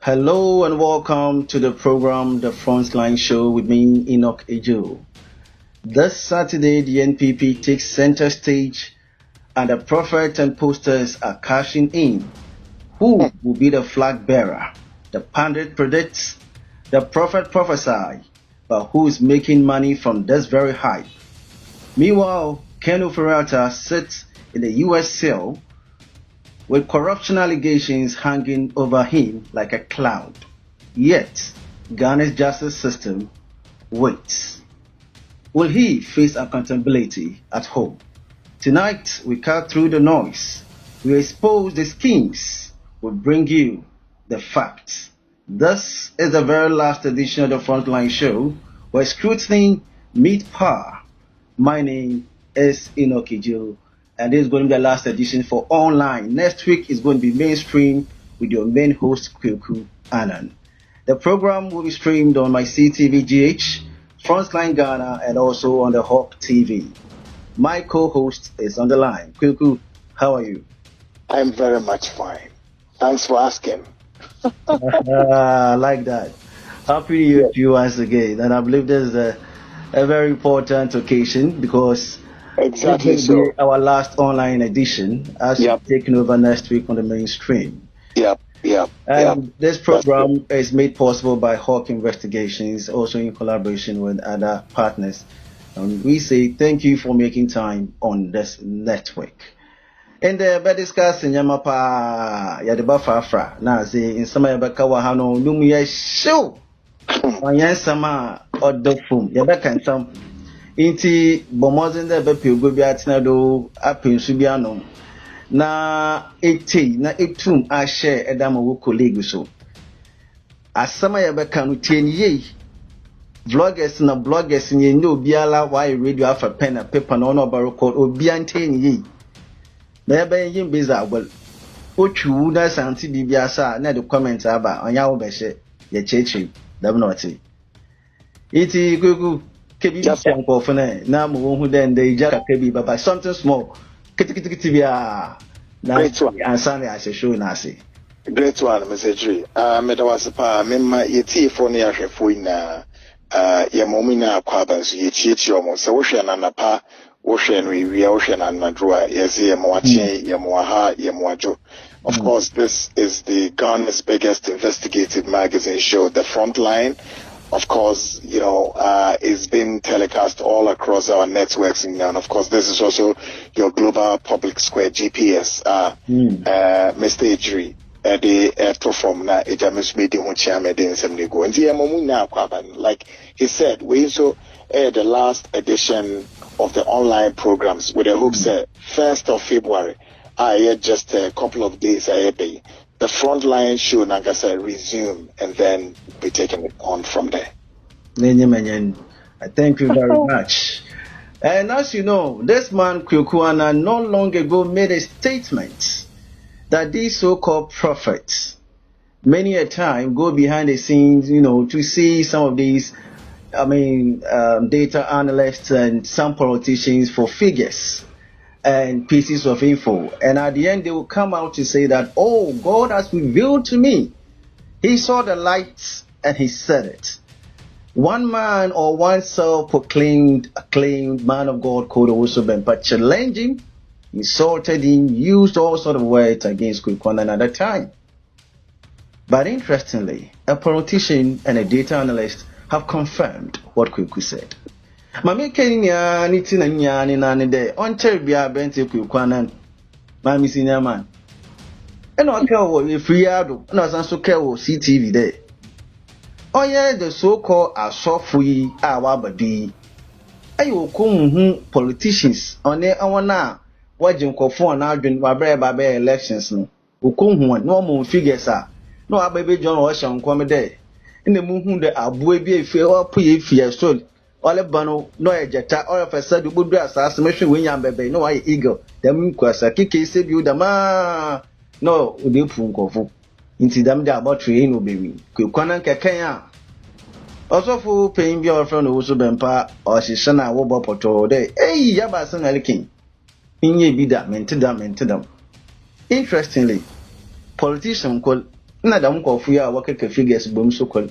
Hello and welcome to the program The Frontline Show with me, Enoch Ejo. This Saturday, the NPP takes center stage and the prophets and posters are cashing in. Who will be the flag bearer? The pundit predicts, the prophet prophesy, but who is making money from this very hype? Meanwhile, Ken Ofori-Atta sits in the US cell with corruption allegations hanging over him like a cloud. Yet, Ghana's justice system waits. Will he face accountability at home? Tonight, we cut through the noise. We expose the schemes. We bring you the facts. This is the very last edition of the Frontline Show, where scrutiny meets power. My name is Enoch Ejo, and this is going to be the last edition for online. Next week is going to be mainstream with your main host, Kweku Annan. The program will be streamed on my CTVGH, Frontline Ghana, and also on the Hawk TV. My co-host is on the line. Kweku, how are you? I'm very much fine. Thanks for asking. I like that. Happy New Year to you once again. And I believe this is a very important occasion because Exactly this will be our last online edition as we're taking over next week on the mainstream. This program is made possible by Hawk Investigations, also in collaboration with other partners. And we say thank you for making time on this network. And the discuss in Yamapa Yadaba Fafra. Now, say in some Yabakawahano, Numia show. Sama or the phone. Yabaka some. Inti Bomozin the Bepi Gubiatina do Apin Subiano. Na 80 na 18 I share Edamo colleague so. As sama Yabaka 10 ye. Vloggers na bloggers in ye no biala why radio after pen and paper no record or biantain ye. Maybe yin bizarre well. Ochu na santi bibiasa na the comments aba on yawo beshe ye chechi dabnoti. Iti gugu kebi sample for na mo hu den dey jaka kebi baba something small. Kitikiti bia na ansane as show na say. Great one, message. Me da was pa me ma yeti for ne ahwefo ina ye momina kwaba so ye chichi omo se wo hwe na napa wo hwe no ewia wo hwe na nadroa ye se ye mo ache ye mo ha ye mo ajo. Of course, this is the Ghana's biggest investigative magazine show, The Frontline. Of course, it's been telecast all across our networks, and of course, this is also your global public square GPS. Mr. Ejri, the perform na ejamus meeting when chairman den some nego. And like he said, we also the last edition of the online programs with the hopes 1st of February. Just a couple of days the Frontline show Nagasa resume and then be taking it on from there. I thank you very much. And as you know, this man Kweku Annan not long ago made a statement that these so-called prophets many a time go behind the scenes, to see some of these data analysts and some politicians for figures and pieces of info, and at the end they will come out to say that, oh, God has revealed to me. He saw the lights and he said it. One man or one self-proclaimed acclaimed man of God could also be, but challenged him, insulted him, used all sort of words against Kweku Annan at that time. But interestingly, a politician and a data analyst have confirmed what Kweku said. Mami Kenya niti na nyani na de on bia bente Kweku Annan mami senior man eno akewo e free ado na san so kewo CTV there oye the so called asofo yi a wa badi ayo ko politicians one awona wajin kofo na adwen ba elections no okonhu no mo figures a no abebe John o hye nkom de ina mu hu de aboa bi efie opo ye fie so all bano no ejeta all of a sudden budu asase mehwe wenya bebe no why eagle dem kwasa kike se bi udama no udepu nkofo nti dem dey about train no bewi Kweku Annan keken a osofo pein bi ofro no wo so bempa o hihye na wo bopoto dey yaba san alikin inye bi da mentedam. Interestingly, politician called na da mkɔfo ya wɔkeka figures bom so kɔ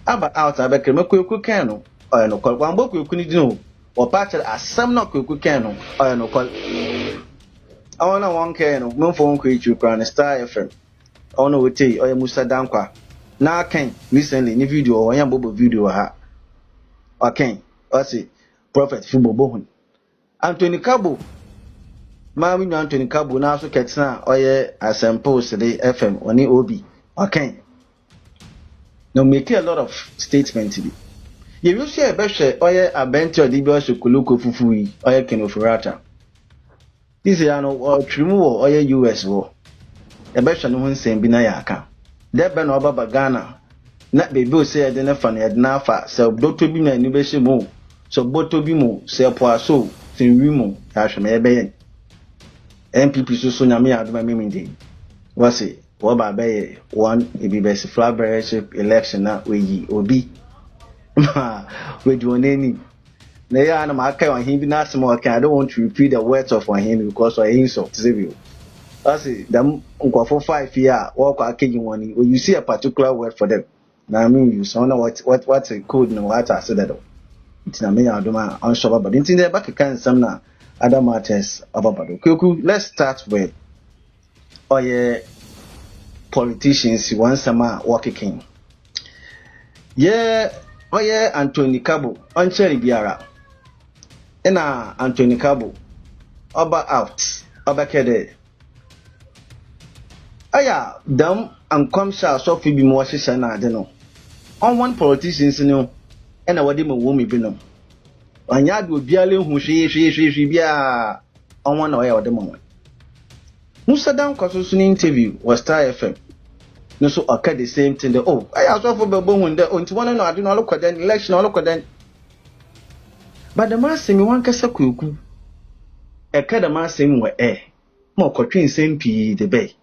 aba out abɛkɛ mekɔku kan no ɔyɛ no kɔ wambɔ kɔku ni dino wɔpa kyerɛ asɛm na kɔku kan no ɔyɛ no kɔ awona wɔn kan no memfo wɔn kɔ itwi kra ne Star FM ɔno wote ɔyɛ Musa Dankwa na kan recently ni video ɔyɛ mbɔbɔ video ha ɔkan ɔse prophet fi bɔbɔ hun Anthony Kabo Mami no Anthony Kabo na so ketena oye Asempo Sede FM oni obi okay no make a lot of statements bi ye wi share be hwe oye abenti odi bi o shokuluko fufu yi oye Ofori-Atta this ya no o trimu wo oye US wo e be hwe no ho nsem bi na ya aka de be na obaba Ghana na bebe o se de na fa na na afa se doctor bi na ni be hye mo so boto bi mo se po aso tin wi mo ya hwe me e be yen NPP so nyame adoma memindi wase wo ba be one ebi best flagship election na we obi we do oneni na ya na maka wan him bi na asem o kan I don't want to repeat the words of him because of insult zebio wase them nkofo 5 year wo kwa akeji woni when you see a particular word for them na I mean you so know what a code no what I said that it's na me adoma on shoba but intin there back kan sam na other matters about Kuku. Let's start with politicians one summer working. Yeah, Anthony Kabo on Cherry Biara. Ena Anthony Kabo Oba out Oba Kede. Aya dam and come shall so be more na deno. On one politicians no and a wadi mo womi binom. Anya do biale hu hwe bia onwa na oya odemo Musa Dankwa so ni interview was Star FM no so occur the same thing the I also for bebo hu de onti wona no ade no lokoden election no lokoden but the mass me wan kasa kuku e ka the mass me we mo kotwe nsem pi de bay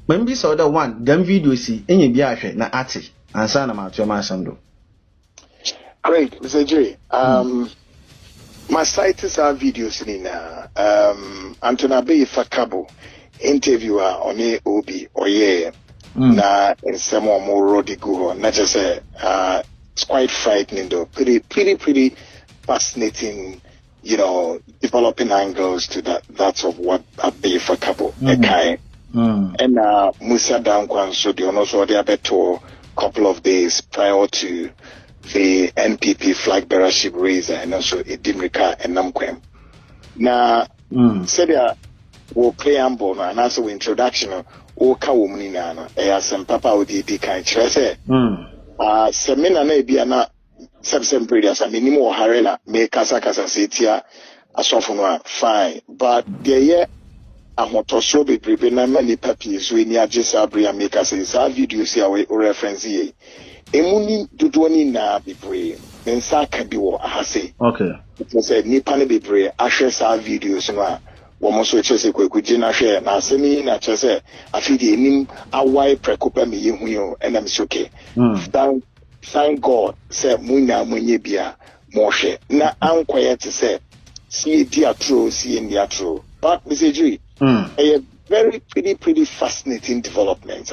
when be saw the one dem video si enye bia hwe na ate ansa na ma to ma asando. Great, Mr. J. My site is our videos in Antonabe Fakabo interviewer on AOB or na in some more roady go. Not just it's quite frightening though. Pretty fascinating, developing angles to that's of what Abe Fakabo Ekai. And Musa Dankwa so the also the better couple of days prior to the NPP flag bearership raiser and also it didn't recur and namkwem. Now, said there will preamble and also introduction or kawuminana, some papa would be kind say, Semina may be an subsem breeders, I mean, more harena, make Kasakasa Sitia, a sophomore, fine, but the year a motoso be prepared many puppies when you just abria make us a video see away or reference ye. Emuni dudwani na bibre mensa ka bi wo ahase okay it said nipa ne bibre ahwe sa videos no a wo mo so chese kwekuje na hwe na asemi na chese afidi enim awai prekopa me yehu yo and I'm okay thank God say munya munye bia mo hwe na ankoye te say see dia true see in dia true but Mr. G a very pretty fascinating development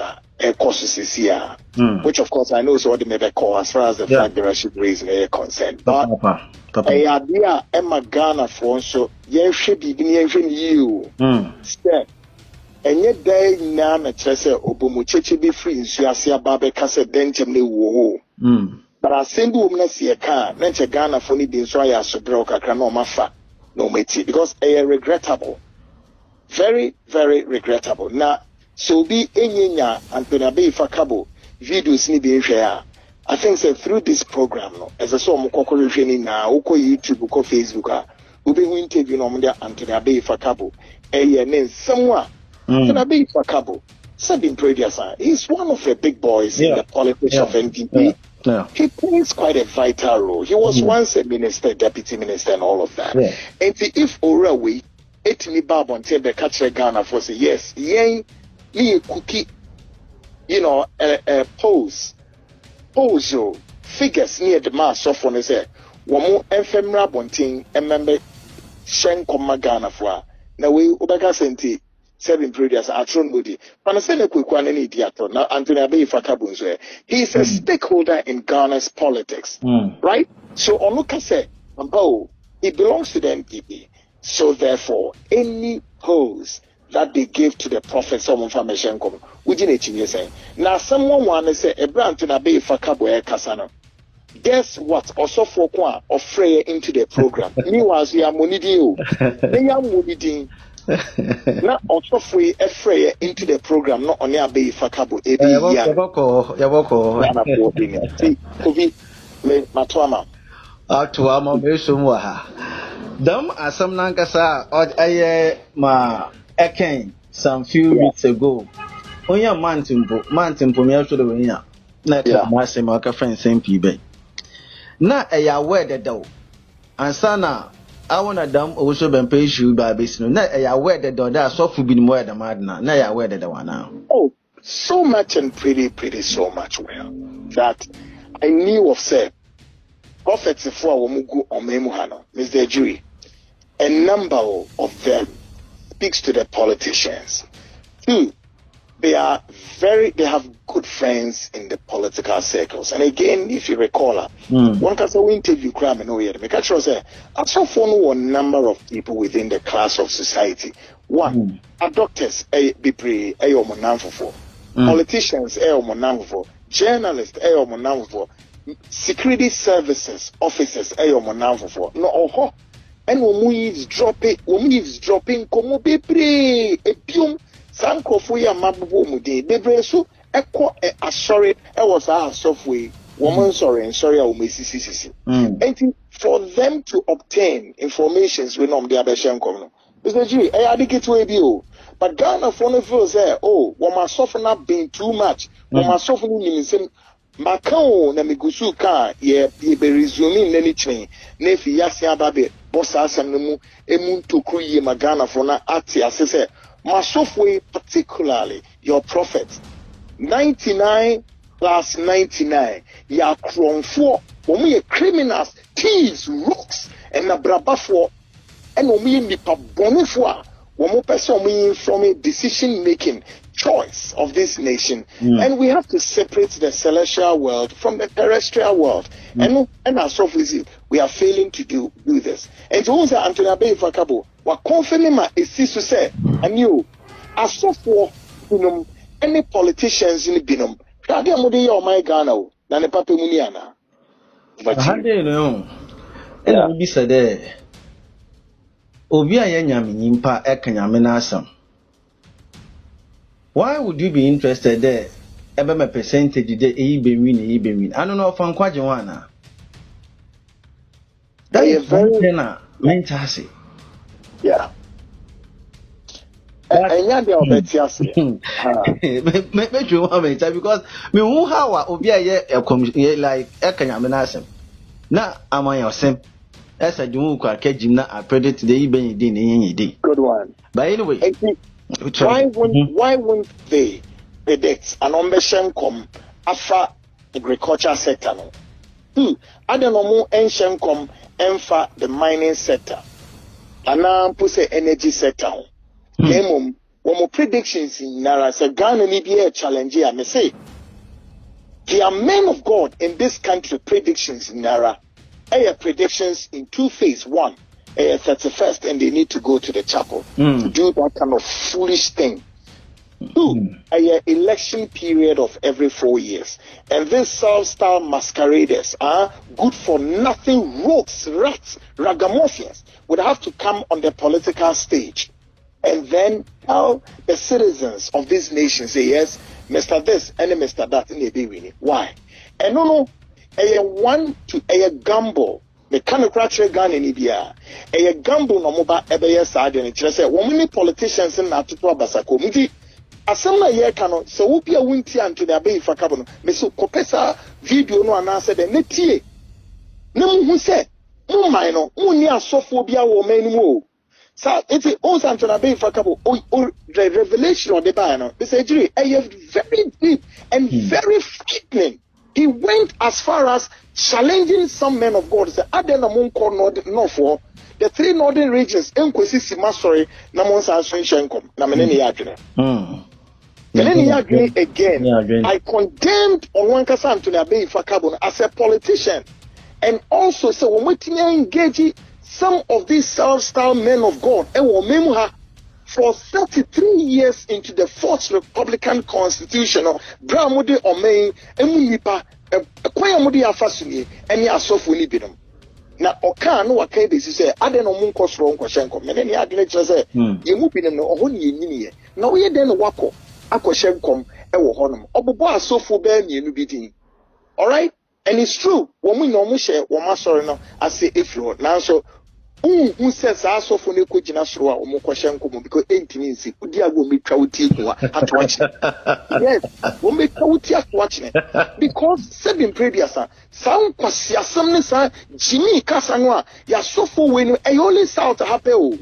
courses here, which of course I know is what they may be called as far as the flag bearership raising is concerned. But a idea Emma Ghana for so ye should be you step and yet they now a chese obumuchechi be free in Suasia Babe Casa Dentemle wo. But I send woman see a car, Nature Ghana for need so I so broke a cranoma no meti because a regrettable. Very regrettable. Now so be enyenya Antonabe Fakabo videos ni be share. I think so through this program no as I saw mo kokoro hwe ni na uko YouTube uko Facebook ube hu interview no mo Antonabe Fakabo ne somewhere Antonabe Fakabo Sabin Prediasa he's one of the big boys in the politics of NPP. He plays quite a vital role. He was once a minister, deputy minister and all of that. And if Orawe etimi bab on tebe catch Ghana for say yes yen me cookie pose figures near the mass of one say womo enfemra bonting remember shen koma Ghana for na we obeka senti seven previous atron body. Panasene Kukwan any diator, now Anthony Abbey Fakabunze. He is a stakeholder in Ghana's politics. Right? So Onuka said, oh, it belongs to the NPP. So therefore, any pose that they gave to the prophet, some information come. Now someone wanna say a brand to Abbey Fakabo Kasano. Guess what? Also for Kwa or Freya into the program. Meanwhile, we are monidio. They are moniding. Not also free a Freya into the program, not on your bay Fakabo. Yaboko. See, Kobe, Matwama. Atuama Mesumwaha. Dam Asam Nankasa or ma Eken some few weeks ago. On your mountain, Pumia to the winner. Not Masimaka friend, same PB. Na eya word the do ansana I want to dumb also been pay you by business. Na eya word the do that so fu be more than madna. Na eya word the one now. Oh, so much and pretty so much well that I knew of said prophets for Womugu or Memuhano, Mr. Jury. A number of them speaks to the politicians. They have good friends in the political circles. And again, if you recall, one can say we interview crime and we make sure say I saw for a number of people within the class of society. One, doctors, be politicians, journalists, security services officers, no, and when eavesdropping, como be Sankofuya Mabu Mude, Debresu, Echo, sorry, I was our software, woman sorry, and sorry, I will miss CCC. And for them to obtain informations with them, the Abeshan Comno. Mr. G, I advocate to you. But Ghana for the first say, oh, what my soften up being too much, what my softening in some Macao, Namigusu car, ye be resuming any train, Nefi Yasia Babe, Bossas and Nemu, Emun to Kuye Magana for na Ati, as I said. My software, particularly your prophet, 99 plus 99, ya crown for when we are criminals, thieves, rooks, and a braba for, and when we nipa boni for, when we person from a decision making choice of this nation, and we have to separate the celestial world from the terrestrial world, and our software, we are failing to do this. And to also Anthony Abbey Fakabo. What confirming is to say, and you, as so for any politicians in the binum, Radia Mudi or my Ghana, than a Papa Muniana. But how do you know? And be said there. Obia Yanyam Yimpa Ekanyamenasam. Why would you be interested there? Ever a percentage de Ebewin. I don't know if I'm quite Joanna. That is very mental. Yeah. And yeah, they are better. Make you want me because me who how Obia like Ekanyamenasam. Na am I your sim? As a Jumu Kajim na I predict the Eben din. Good one. But anyway, why won't they predict an ambition come after agriculture sector? I don't know more ancient come for the mining sector. And now put energy sector. One more predictions in Nara say Ghana need be a challenge here. Me say there are men of God in this country predictions in Nara. Predictions in two phases. One, 31st, and they need to go to the chapel to do that kind of foolish thing. Two, election period of every 4 years. And these self-style masqueraders are good for nothing rogues, rats, ragamuffins would have to come on the political stage and then tell the citizens of this nation, say yes, Mr. This and Mr. That in the winning. Why? And no, one to a gamble. The kind of crash gun in India, a gamble no mobile ever side and it say, many politicians in Atutua Basako, Midi, as some year cannot, so will be a winter and to the Abbey for Cabon, Meso Copesa video no answer the netie. No, who said, no, minor, only a sophobia or many more. So it's also Anton Abbey for Cabo or the revelation of the Bible. This is very deep and very frightening. He went as far as challenging some men of God. Say, I don't know for the 3 northern regions, enkwesi sima sorry, na monsa shenkom, na menene yadwene. Menene yadwene again. I condemned Onwankasa Anthony Abeyifa Carbon as a politician, and also so when we engage some of these self-styled men of God, for 33 years into the 4th Republican Constitution, Bramudi Omei, Emunipa, Kwayamudi Afasuni, and Yasofu Libidum. Now, Okan, what can they say? I don't know Munkos wrong Koshenko, and any agriculture say, you move in no honey. Now we then wako, Akoshenkom, Ewo Honum, Oboa Sofu Ben, you be. All right? And it's true. When we know Mushe, Womasorino, I say if you now so. Who says I saw for Nico Jinasua or Mokoshenko because 18 is Udia will be Kauti at watching. Yes, will make Kauti at watching it. Because 7 previous sound Kwasia Samnesa, Jimmy Casanwa, Yasofu when I only south Hapeo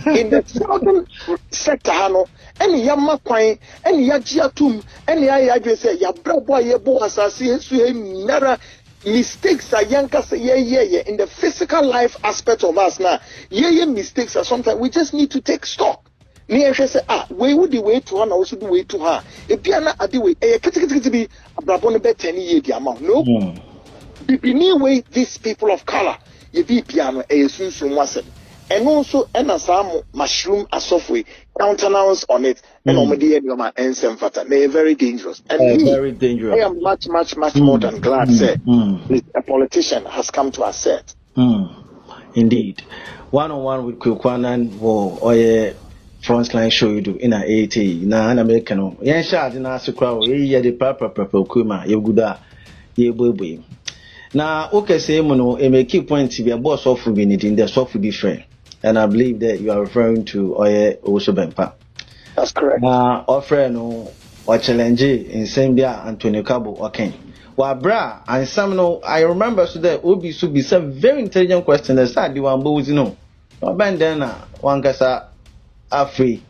in the southern sector, Hano, any Yama Quine, any Yajiatum, any I say Yabra boy, Yabo Assassin, Nara. Mistakes are yanka say yeah in the physical life aspect of us now. Yeah mistakes are sometimes we just need to take stock. Near say we would the way to one also the way to her. If you are not at the way to be abrabone bet 10 year the amount. No. The way these people of color you be piano a soon was and also some mushroom software countenance on it and they're very dangerous. And very dangerous. I am much more than glad say a politician has come to accept. Indeed. One-on-one with Kukwanan or frontline show you do in a 80 na an American. Yan shot in our crowd, ye the papa kuma, ye guda, ye boy. Now, okay, say, mono, a make key point to be a boss of food in it in the soft different. And I believe that you are referring to Oye Osobempa. That's correct. Offer no or challenge in Sambia Antonio Cabo okay. Well, bra, and some no, I remember so that Obi should be some very intelligent question that started the one boys no. Bandana, one cassa are free.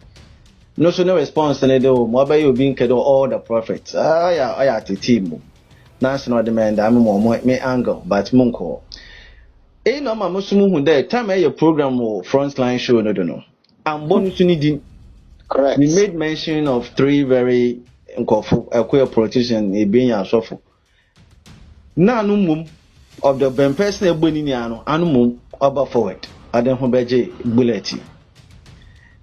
No so no response and do mobile you being kedo all the prophets. I at the team. National demand, I'm more me angle, but Munko. No, my Muslim there, time your program or frontline show, no, don't know. And bonus need. Correct. We made mention of 3 very queer politicians being a suffer. Now, no of the Ben personal Boniniano, animum, about forward. I don't know Beje Bulletin.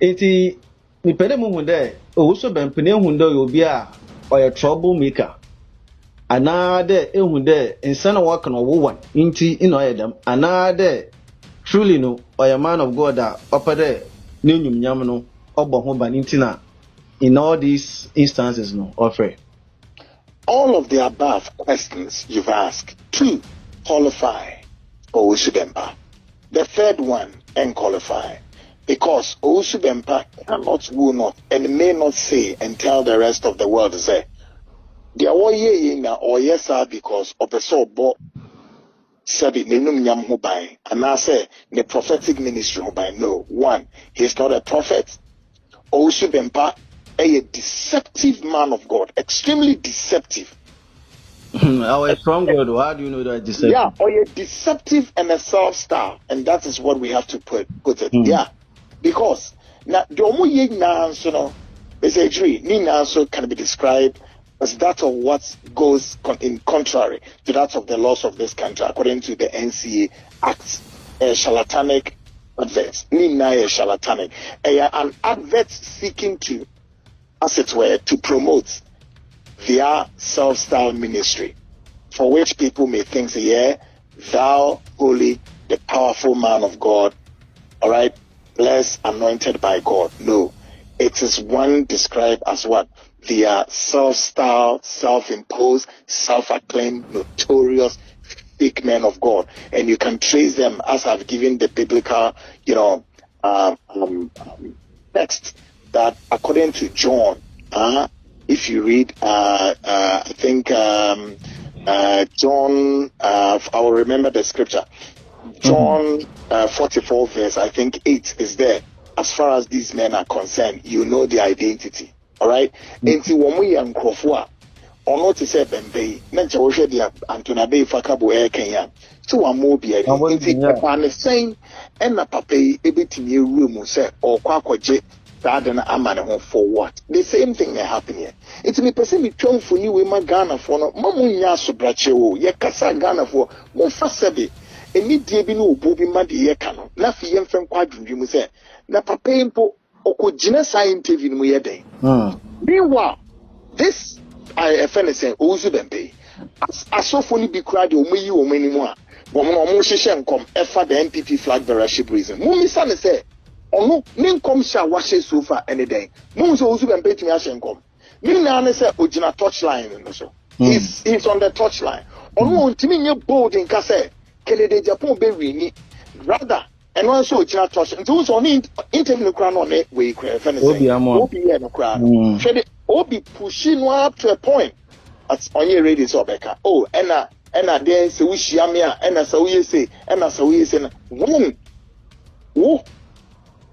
It the pedemum there, also Ben Penel will be a troublemaker. Another there in Sana Wakan or one inti in Oyedam, another truly no or a man of God that upper there, Nunum Yamano, Oba Intina in all these instances no offer. All of the above questions you've asked, 2 qualify Ousubempa. The 3rd one and qualify because Ousubempa cannot, will not, and may not say and tell the rest of the world to say. The away na or yes because of the so bo sabi nenum nyam ho ban and I say the prophetic ministry ho ban. No, 1, he's not a prophet. Ousubempa a deceptive man of God, extremely deceptive. Our strong word, how do you know that deceptive? Yeah, or a deceptive and a self-style, and that is what we have to put it. Yeah, because now the omu ye na so no, is a tree. Ni na so can be described as that of what goes in contrary to that of the laws of this country, according to the NCA Act, charlatanic adverts. Nina charlatanic. An advert seeking to, as it were, to promote their self-styled ministry, for which people may think, say, yeah, thou holy, the powerful man of God, all right, blessed, anointed by God. No, it is one described as what? They are self-styled, self-imposed, self-acclaimed, notorious fake men of God. And you can trace them as I've given the biblical, text that according to John, if you read, I think John, I will remember the scripture. John 44 verse, I think 8 is there. As far as these men are concerned, you know their identity. All right. And when we are ono te say bembe na nche wo hwe dia Antona Bay Fakabo Kenya so wa mo bia nti pa ne sen na papa yi ebetimi ewu mu say okwa akwaje that na ama ne ho for what the same thing may happen here it me person me twonfo ni we ma Ghana for no mamu nya so brache wo ye kasa Ghana for mo fa sebe eni die bi no obo bi ma de ye ka no na fi ye mfem kwa dwundwe mu say na papa yi mpo okogina sa interview mu ye den meanwhile this I offend say ozu bembe asofo ni bi kura de omuyi omanimu a womo hyehyɛ nkom efa the NPP flag bearership reason mummi sa ne say ono ne nkom sha wahye so far any day mum so ozu bembe timi ahye nkom me na ne say ogina touchline no so he's on the touchline ono ntimi nye bold nka say kelede Japan be wini rather and also ogina touch nti so oni interview kura no ne we kura offend say obi ye no kura no Obi pushing up to a point at on your radio so beka. Oh, ena then se we shiamia, ena so we say, when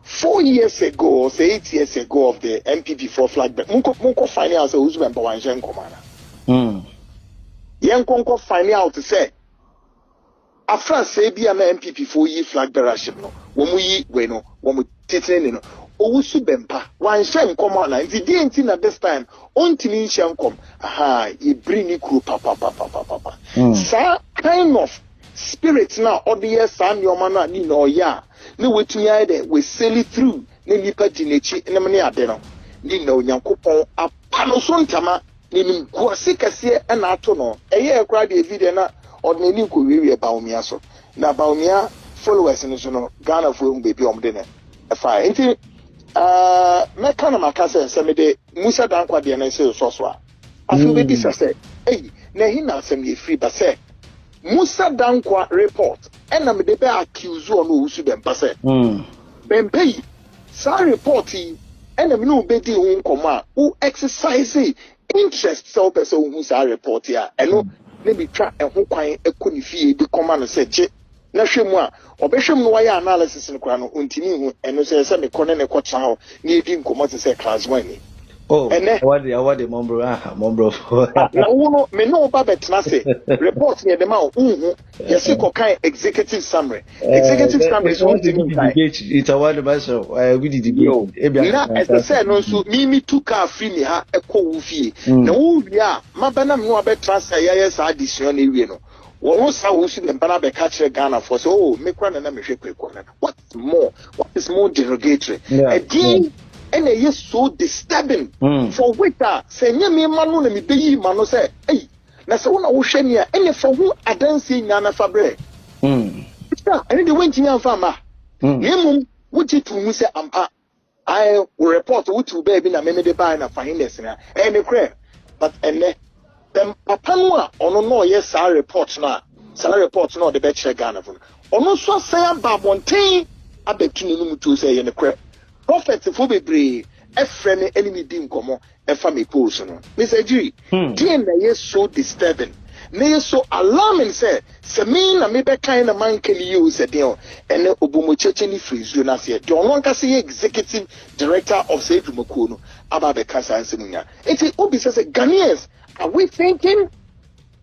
4 years ago, or say 8 years ago of the NPP for flag back, munko find out so who's been bawan jen komana. Yen konko find out to say afra say be an NPP for ye flag bearership no. Womu yi we no, womu titene no. Owusu bempa wan hye nkom ana nti die nti na this time ontimi hye nkom aha e bring ni kru papa sa kind of spirit na odie sa nyoma na ni na oya na wetumi aye de we sail through na nipa dinechi na me ade no ni na onyankopon apano so ntama ni nimku asikase na ato no eye ekra de video na odne ko wiwie baomia so na baomia followers no so no Ghana fo mbebi omde ne efa nti meka na makase se me de Musa Dankwa de na se so a afi be bisa se na hi na asem ye free ba se Musa Dankwa report na me de be accuse on Owusu bempa se bempe sa report yi na me no be di ho nkoma who exercise interest so person who sa report ya eno na bi twa ho kwan ekoni fie bi koma no se che na hwemu a obehwem no waya analysis no kra no ontimi hu eno se me kone ne kwotra ho na edi nkomo se class 1 ni awade mombro na wono me no ba betna se report ne dem a hu yesi ko kan executive summary is one thing it's awade by so we did debate na as I said no so mi tu ka free me ha ekọ wu fie na wo wi a mabana me no abetna se yes addition na ewie no what sa wo si dem bana be catch Ghana for so me kwa na me hwe kwekọ na what is more derogatory again and is so disturbing for waiter say nyame ma no na me beyi ma no say na se wona wo hwe nia ene for hu adanse nya na fabre ene de wenti nya fa ma yemum wuti tu mu say ampa I will report wuti baby na me de buy na finance na ene kre but ene them papa no a ono no yes our report na the be check Ghana for ono so say ababonten abetunu no mutu say ye ne kre prophet fo bebre efre enemy di nkomo efa me post no Mr. G die na yes so disturbing na yes so alarming say me na me be kind na man can use say dey ene obomocheche ni freeze na say dey ono nka say executive director of say Dumakuo no aba be kasa ansemunya eti obi say Ghanaians, are we thinking?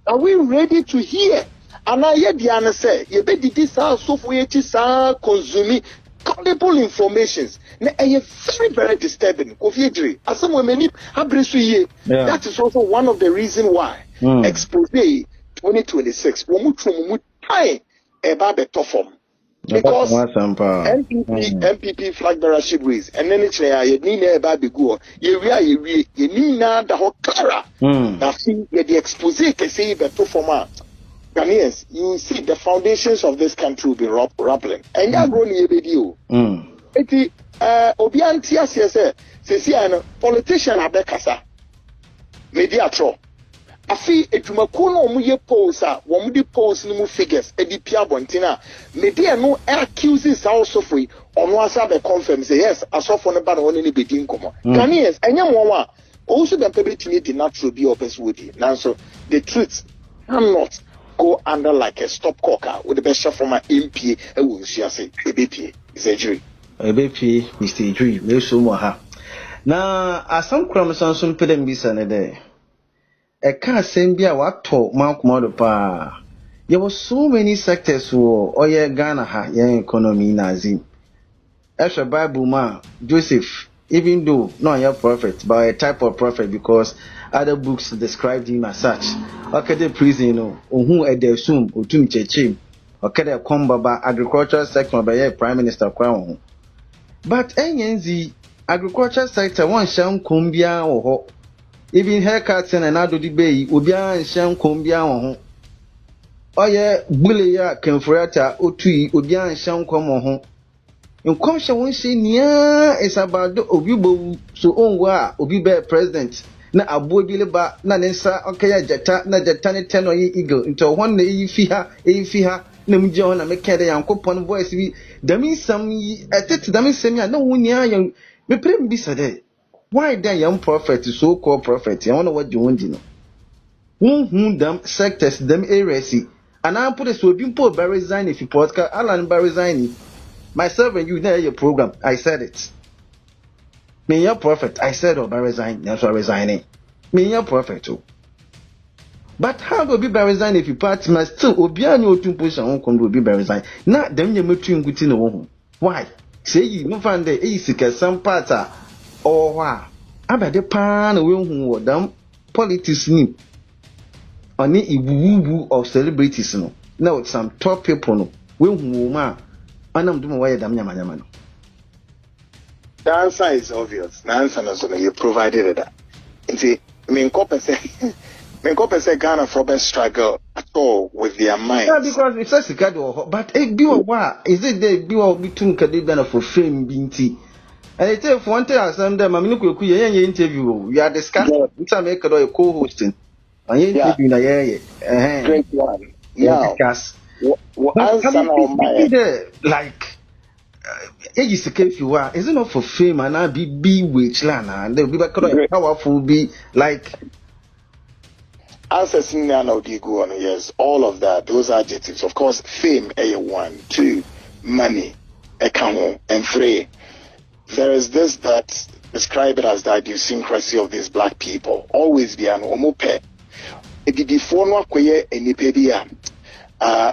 Are we ready to hear? And I hear the answer say, you bet this house so for consuming credible informations. Now, very, very disturbing. As some women that is also one of the reasons why expose 2026 because NPP flag bearership raise and then it's ye ni na eba be go ye ni na da ho clara na see the expose ke say be to format Ghanaians, you see the foundations of this country will be rubbling and ya grow ni be di o eti obi anti ase se ano politician abekasa media tro afi Dumakuo no mu ye polls a wo mu di polls no mu figures edipia bontina media no accuses also for ono asa be confirm say yes asofo no ba no ne be di nkomo Ghanaians enye mo wa also dem pebetini di natural be opes wodi nanso the truth cannot go under like a stop cocker with the best from my MP e wo nsia say ebepie is a jury Mr. Jury me so mo ha na asam kram sanso pedem bisa ne de a car same be a what talk Mark Modopa. There were so many sectors for oh yeah Ghana ha yeah economy nazim. Extra Bible man Joseph, even though not a prophet, but a type of prophet because other books described him as such. Okay, the prison, you know, who at the assume utum chechim. Okay, the combaba agricultural sector by Prime Minister Crown. But NNZ agricultural sector one sham kumbia or even haircuts and another debate ubia and sham kumbia or oye bully ya Ofori-Atta otui ubia and sham come in conscience won say nia is about the obibo so on wa obi be president na abo bi leba na ne nsa okay jeta na jeta ne ten oyi eagle into one na yi fi ha na mje ho na mekede yankopon voice bi dami sam yi etete dami sam ya na wonia yan me prem bi sade why that young prophet so called prophet I wonder what you want you know who them sectors them areas and I put a so bimpo by resign if you podcast Alan by resign myself and you know your program I said it me your prophet I said by resign that's why resigning me your prophet too. But how go be by resign if you party must still obia no tun position won kon be by resign na dem nya metu nguti no wo why say you no find the sika some part or wa abade pa na we hu wo dam politics ni oni ibubu of celebrities no now some top people no we hu ma anam dum why dam nyama no. The answer is obvious. The answer is you provided that. See, I mean, say Ghana for best struggle at all with their minds. Yeah, because it's a secret, but it be what is it they be all between Kadibana for fame binti. And it if one tell some them I mean look interview we are discussing some make a co-hosting. And you interview na great one. Yeah. Discuss. Answer like is the case you are, is it not for fame and I be wage land and they'll be powerful be like answer yes, all of that, those adjectives. Of course, fame, one, two, money, account, and three. There is this that describe it as the idiosyncrasy of these black people. Always be an omope. It before no acquire any pedia.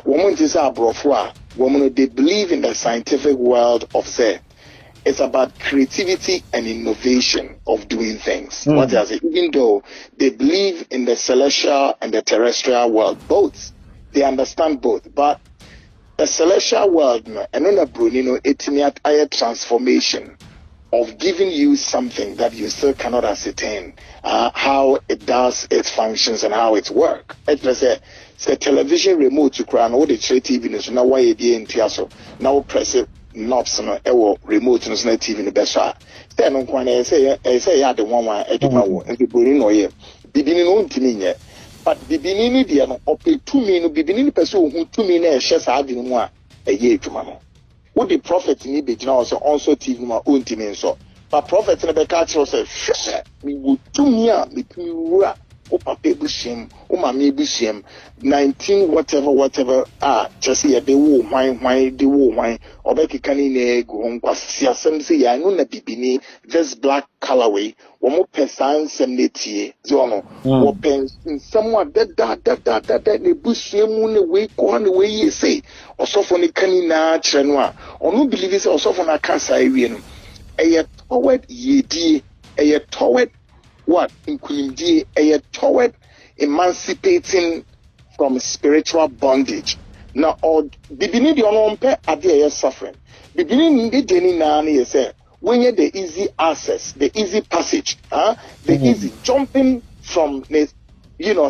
Woman is a brofwa. Woman, they believe in the scientific world of say it's about creativity and innovation of doing things. What does it? Even though they believe in the celestial and the terrestrial world, both they understand both. But the celestial world, and then Brunino, it's a transformation of giving you something that you still cannot ascertain how it does its functions and how it works. It's a television remote to crown all the TV news. Now why you so now press it knobs on a remote and TV in the best shot. Then on one say yeah the one and the Bruno or ye beginning on to but the beginning the up to 2 million beginning person who 2 million shares have in one a year to mama. What the prophet need be also TV my own team so. But prophet in the culture say we will 2 million me o papa bushim o mama bushim 19 whatever just here they wo why they wo why obeki kani na ego nkwasi asem say ya no na bibini this black colorway wo mo pesan sem netie zo wo pen someone that ne bushim ne we ko ne we yi say osofo ne kani na kire no a onu believe say osofo na kansa ewie no eye toward yedi eye toward what including toward emancipating from spiritual bondage. Now, or beginning the unumpe are suffering. Beginning the journey now is when you the easy access, the easy passage, the easy jumping from the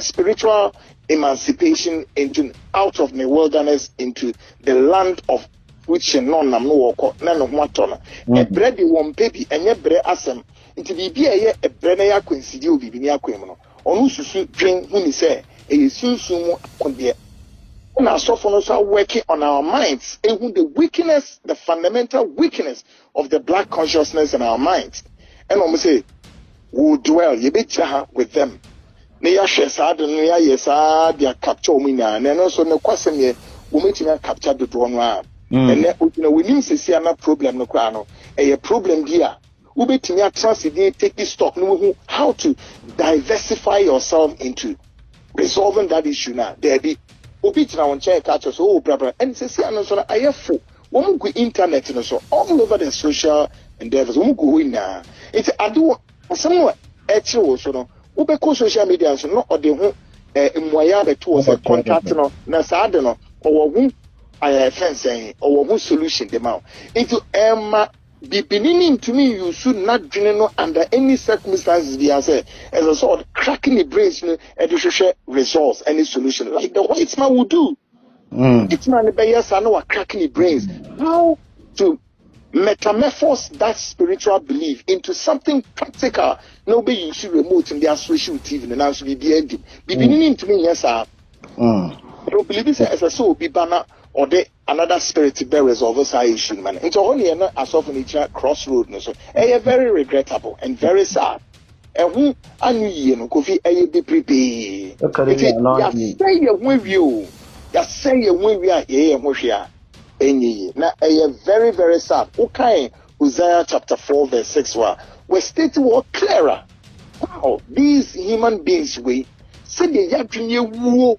spiritual emancipation into out of the wilderness into the land of which none of what a bread one baby and your bread asem. Into be a brand coincide will be near criminal. On who drink when he say a soon on the and our softwares are working on our minds, and the weakness, the fundamental weakness of the black consciousness in our minds. And almost say, we'll dwell, you be with them. Neya Shesad and Neya Yesa, they are capture me now, and also no question here, we make you capture the drone. And we need to see another problem, no crano, a problem here. ubetimi atransi take this stock no how to diversify yourself into resolving that issue now. There be obi tina won check catch us oh bra and say no so na ayefo wo go internet no so all over the social endeavors wo go na it ado some eche wo so no wo be ko social media so no ode ho mmoya beto wo say contact no na saa de no wo hu fence or wo solution dem out into be beginning to me you should not dream under any circumstances be as a sort of cracking the brains and results any solution like the white man would do. It's man be yes I know cracking the brains how to metamorphose that spiritual belief into something practical. Nobody you should remote in their social TV and now should be ending. Be beginning to me yes sir. You believe this as a soul be banner or the another spirit to bear resolve this issue, man. It's only as of nature crossroad, no so. Very regrettable and very sad. And who I knew you know, could be prepared. You say you with you. You say you with you, yeah, Moshia. Any now, very, very sad. Okay, Hosea chapter 4, verse 6, where stated what clearer. Wow, these human beings, we said the Yakin woo.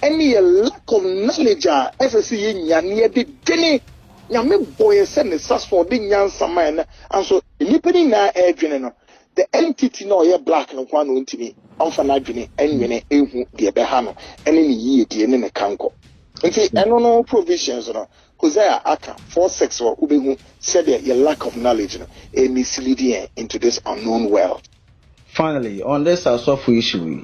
Any lack of knowledge as I see near the denny Yami boy send the sus for the young man and so nipping na air the entity no ye black no one to me unfanagini and many the behano and any ye the in a canco. And say no provisions no Ofori-Atta 4:6 or Ubehu said that your lack of knowledge a misleading into this unknown world. Finally, on this soft issue,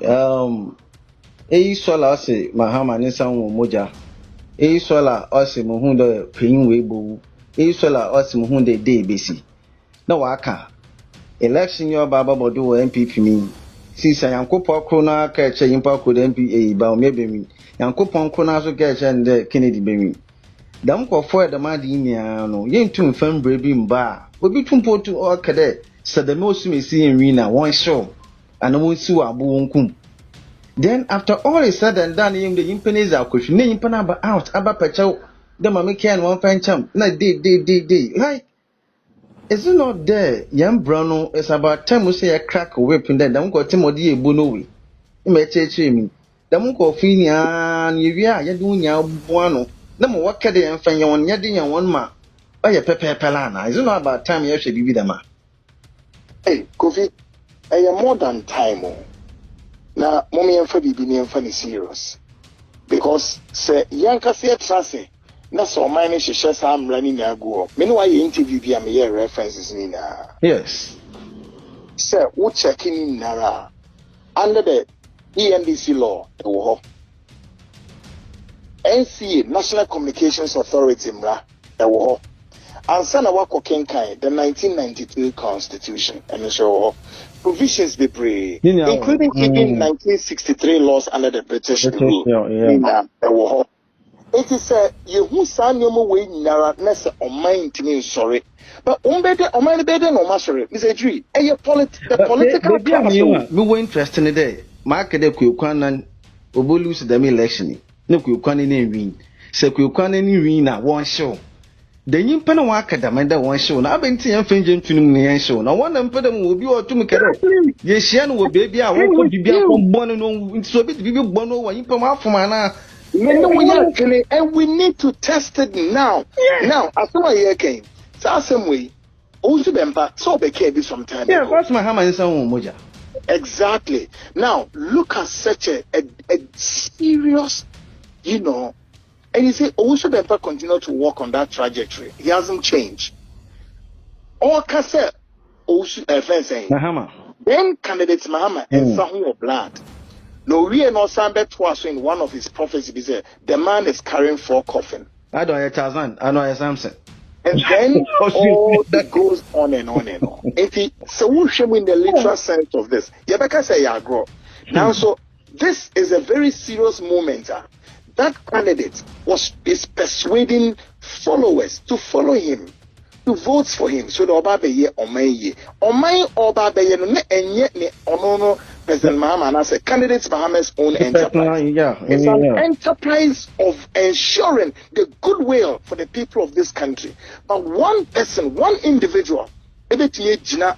sola se mahama nisa moja. Sola ose muhunda pin webo. Sola ose muhunda day basi. Na waka. Election your baba bodo NPP mi. Sisa yankopo krona ka eche yimpa ko NPP ba o mebe mi. Yankopon krona so ka eche nde Kennedy be mi. Dam ko fo e ma di nia no. Yentu mfam bre bi mba. Obi tumpo tu o kede. Sadame osumesi enwi na won show. Ana won si wa abo wonkum. Then after all is said and done, the impanies are question, impana out, about pacho, the mammy can one fan champ, like day. Like, is it not there? Young Bruno is about time we say a crack or whip in that, don't go Timothy Bunowi. You may teach me. The Munko Finia, you're doing your buono. No more what can they and find you on yadding and one ma. Oh, yeah, Pepe Palana. Is it not about time you should be with them? Hey, Kofi, I am more than time. Now, mommy and Fabi be funny serious because say Yanka say trust. Na so mine she share some running na go. Me no why interview be am here references ni na. Yes. Say who checking nara under the ENDC law e wo ho. NCA National Communications Authority mra e wo ho. Ansa na wako kenkan the 1992 Constitution and so provisions be pre, including even 1963 laws under the British rule. It is you who san your way nara nessa on mind to me sorry. But better on my better no mastery. Mr. G, the political class. We were interested in the day. Market the Kukanan Obulus the election. No Kukanin win. Se Kukanin win at one show. The Yimpana Wakadamanda one show. Now I've been seeing Finjin to me show. Now one and put them will be all to me. Yes, Shan will baby. I won't be born and so bit be bono when you come out from Anna. And we need to test it now. Yeah. Now, as soon as you came, so some way, also bemba so became sometime. Yeah, what's my hammer in some moja? Exactly. Now look at such a serious, and you say also bemba continue to work on that trajectory. He hasn't changed. Or Kase also saying Mahama. Then candidates Mahama and Sahu of blood. No, we are not Sambet was in one of his prophecies. The man is carrying 4 coffins. I don't have Tarzan, I know I Samson. And then all that goes on and on and on. If he so we show in the literal sense of this. Yabeka say Yagro. Now so this is a very serious moment. That candidate is persuading followers to follow him, to vote for him. So the Obabeye Omaye. Omai Obabeye no enye ne onono President Mahama and I say candidates Mahama's own enterprise. It's an enterprise of ensuring the goodwill for the people of this country. But one person, one individual, ebetie jina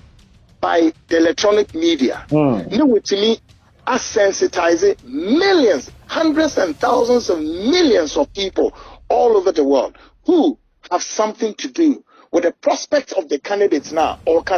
by the electronic media. No, with me, as sensitizing millions, hundreds and thousands of millions of people all over the world who have something to do with the prospects of the candidates now, or they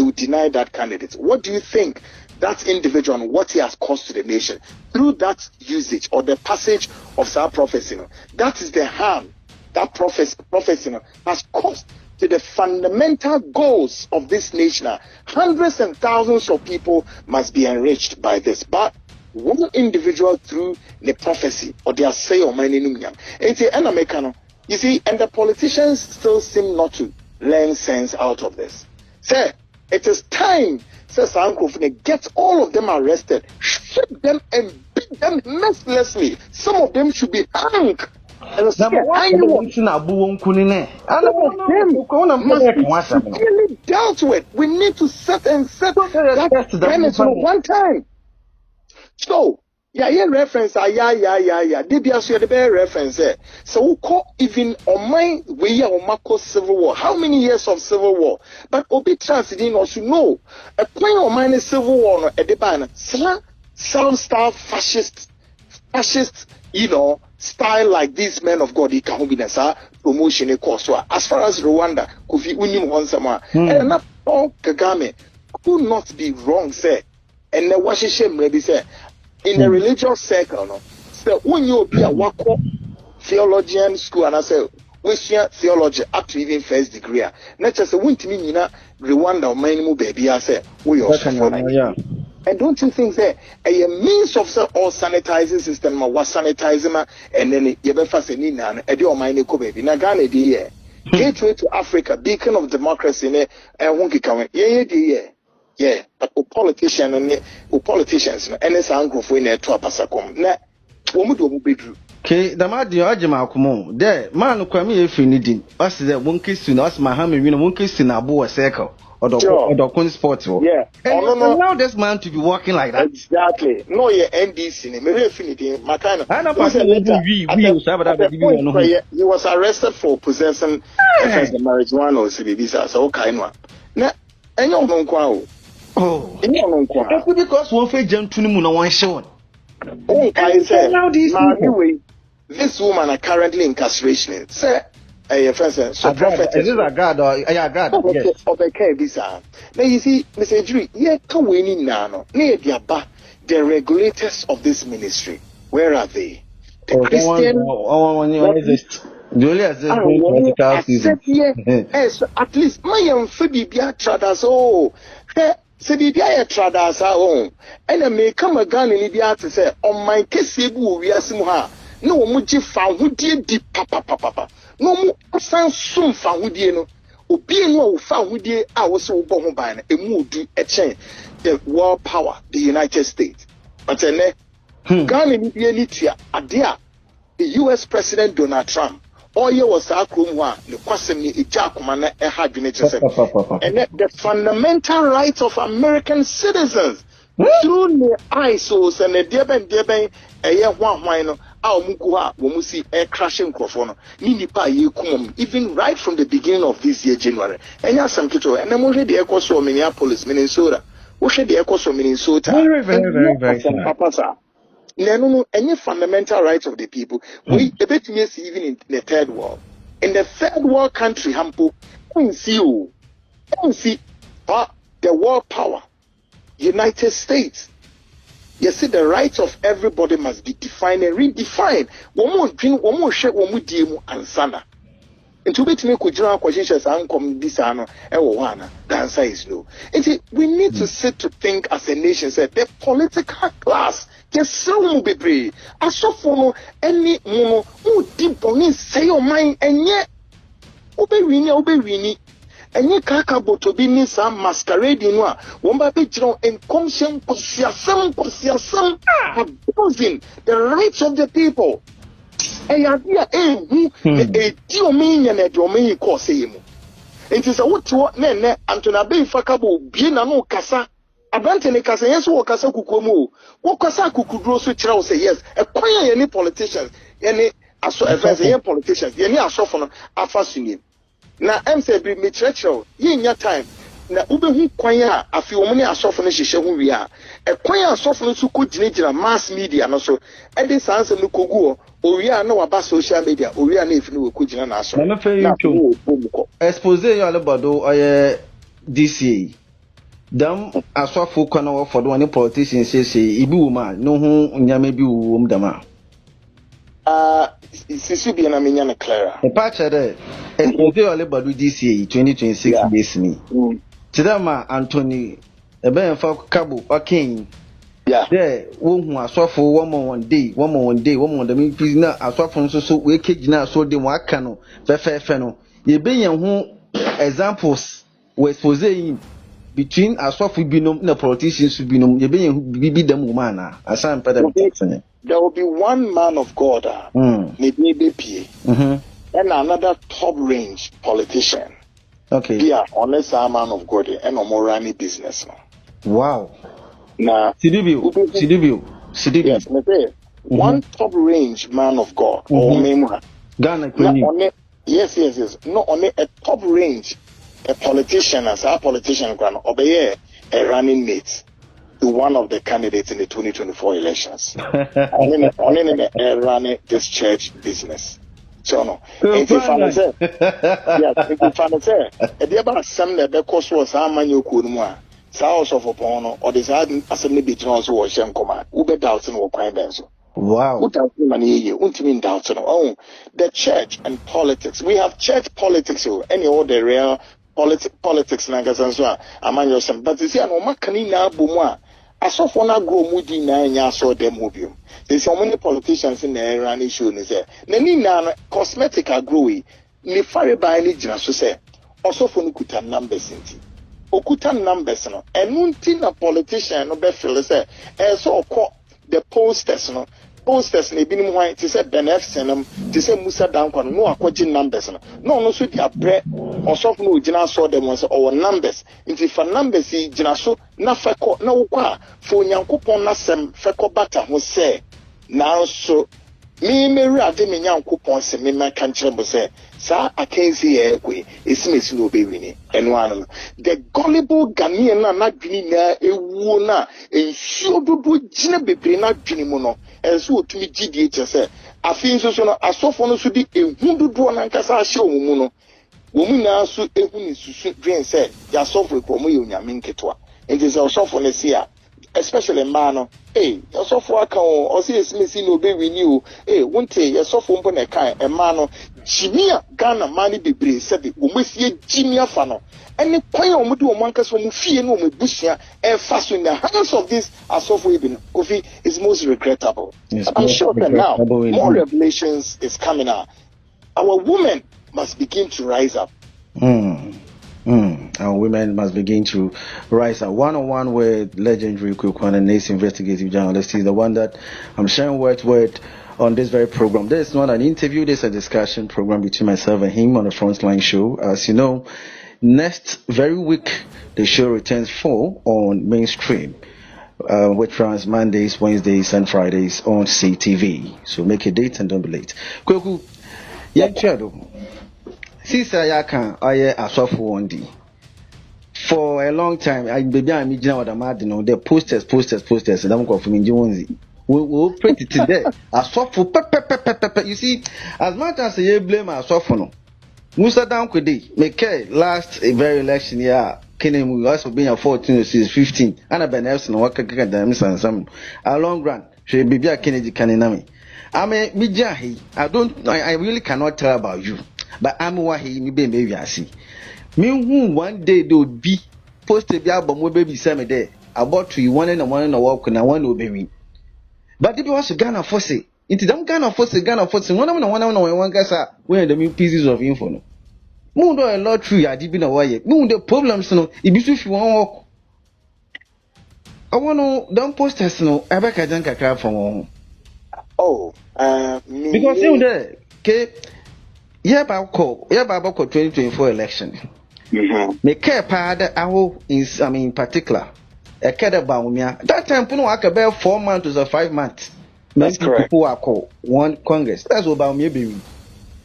will deny that candidate. What do you think that individual and what he has caused to the nation through that usage or the passage of our prophecy? That is the harm that prophecy has caused to the fundamental goals of this nation. Hundreds and thousands of people must be enriched by this, but one individual through the prophecy or their say or my name. You see, and the politicians still seem not to learn sense out of this. Say, it is time, says Uncle, get all of them arrested, shoot them and beat them mercilessly. Some of them should be hanged. And some of them must be severely dealt with. We need to set that premise one time. So, reference, DBS, the bear reference. So, we call even on my way of civil war. How many years of civil war? But Obi Transidin also know a point of mine civil war at the ban. Some style fascist, style like these men of God, promotion course. As far as Rwanda, Kofi Unim Hansama, and not all Kagame could not be wrong, say, and the Washington maybe say. In the religious circle, so when you be a wako theologian school, and I say, which theology up to even first degree, not just a winter mean Rwanda or minimum baby, I say, we also and don't you think that a means of all sanitizing system was sanitizing and then you have fast and your mind baby. Nagane dear, gateway to Africa, beacon of democracy, and won't come, yeah, but politicians and any uncle for in a trapasacom. Nah, woman will be true. Okay, the Madi Ajamakumo, there, man, Kwame, if you need it, us the one case to us, my hammer, one case in Abu a circle or the sports. Yeah, and allow this man to be walking like that. Exactly. No, yeah, NDC, maybe affinity, my kind of. I know, he was arrested for possessing marijuana or CBBs, so kind one. Nah, and you don't oh, because one face jumped to the moon on one show. Oh, I said, this woman are currently incarceration. Sir, so prophet is a god or a god? Yes. Now you see, Mr. Jury, the regulators of this ministry, where are they? The Christian. Julius at least my amphibia traders. Oh, Sebibia tradas our own, and I may come a gun in the art to say, on my Kesibu, we are Simha. No muji found who did deep papa. No more sound soon found who dear no. Obey no found who dear I was so born by a mood do a chain. The world power, the United States. But then, Ghana in the Adia, the US President Donald Trump. All year was our one, the question is Jakumana and the fundamental rights of American citizens through the ISOs and the Deben, a year one wino, our Mukua, Womusi air crashing Crofono, Ninipa Yukum, even right from the beginning of this year, January. And yes, some people, and I'm already echoes from Minneapolis, Minnesota. What should the echoes from Minnesota? Very. No, any fundamental rights of the people. We debate even in the third world. In the third world country, Hampo, don't see the world power, United States. You see, the rights of everybody must be defined and redefined. One more share, one more deal, and sana. And to bet me, could you questions and come this ano, the answer is no. And we need to sit to think as a nation, say the political class. Yes, so be brave. I saw for any mono who deep on say your mind, and yet obey, and ye kakabo to be near some masquerading one. One by picture and conscience, abusing the rights of the people. A idea, a domain and a domain course him. It is a what to what men, Antona Bay Fakabo, Bienano Casa. Abantene kasa yes wo kasa kukomu wo kasa kukudro so kira wo say yes e kwan any politicians any aso any politicians any asofo no afa sunim na em say be me churchill ye nya time na ube hu kwan a afi wo ne asofo no hyehyɛ hu wi a kwan a asofo no so ko gyinagyina mass media no so e de sanse no kogu owi a na waba social media owi a na efi no wo ko gyina na aso na fe YouTube expose yo alebado oye DCA dam asofo kwana wo for the politicians say ibi wo ma no hu nyame bi wo mu dama sisi bi na menya na clara e pa chere expose yo alebado DCA 2026 yes me tidama Anthony ebe enfa kabo okin there wo hu asofo one day the me na asofo nso so we kegina so de mo aka no fe no ye be yan hu examples we expose him between asofo binom na politicians binom ye be yan bibi dem woman na asan pedem. There will be one man of God and another top range politician. Okay. Yeah, unless a man of God and no more running business. Wow. Now, Sidibio. Yes, one top range man of God or member. Ghana. Yes. Not only a top range, a politician as a politician can obey a running mate to one of the candidates in the 2024 elections. only running this church business. So no. If you find say, if you about some that the cost was how many you could more. South of Opono or this had assembly be also was Shem Command. Ube doubts and crime benzo. Wow. Without money, you won't mean doubts on own. The church and politics. We have church politics, any other real politics, Nagasansa, among yourself. But you see, no macanina bumwa. I saw for na grow moody na ya saw them mobium. There's so many politicians in the Iran issue. Nani cosmetic are growing. Ni fire by any just to say. Also for Nukuta numbers in Okuta numbers no enunti na politician no be feel say so the posters no ebinim hwan ti say benefsenum ti say Musa Dankwa no akwaji numbers no so dia bre osof no ogina so dem say our numbers nti fa numbers yi gina so na feko na wokwa fo nyankopon na sem feko bata ho say na so me ade me nyankopon se me maka nkyere bo say sa akensi ekwe esimesi no obewini enwanu the gullible Ghanaian na dwini na ewu na ensuo dodo gina bebre na dwini mu no enso otumi gidie kyese afi nso so no asofo no so di ehu dodo na nkasa ahye omumu no womu na so ehu ni susu dwen say ya sofo ko mo ye onyame nketwa enti se osofo ne sia especially man your software can or see esimesi no obewini o wonte your software mpo na kan man Jimia Ghana money bebre said the Umesie Jimia Fano. And the point of Mudu Monkas from Mufia no Bushia and fast in the hands of this Asofo Ibn Kofi is most regrettable. Yes, I'm sure that now more revelations is coming out. Our women must begin to rise up. Our women must begin to rise up. One-on-one with legendary Kwekwan and Ace investigative journalist. He's the one that I'm sharing word on this very program. This is not an interview, this is a discussion program between myself and him on the Frontline Show. As you know, next very week, the show returns full on mainstream, which runs Mondays, Wednesdays, and Fridays on CTV. So make a date and don't be late. Kweku, Sister Yaka, I saw for one day. For a long time, I'm the posters, and I'm going from Injuanzi. We'll print it today. I saw for you see, as much as you blame our software, Musa Dankwede, make last a very election year, Kenny will also be a 14 since 15, and a benefit and work against them and some. A long run, she be a Kennedy Kaninami. I'm a Mijahi. I really cannot tell about you, but I'm Wahi, me baby, I see. Me who one day they would be posted the album will be semi there. About to you one and a walk and I want to be. But if you want to Ghana force it, into them Ghana force one guys are wearing the new pieces of info. No, Mundo a lot true, I did a way. The problems, no, if you want walk. I want to don't post us, no, I back a junk a from home. Oh, because you there, okay, yeah, about 2024 election. Make care part in particular. A care about me. That time, I could bear 4 months or 5 months. That's correct. People are called one Congress. That's about me being.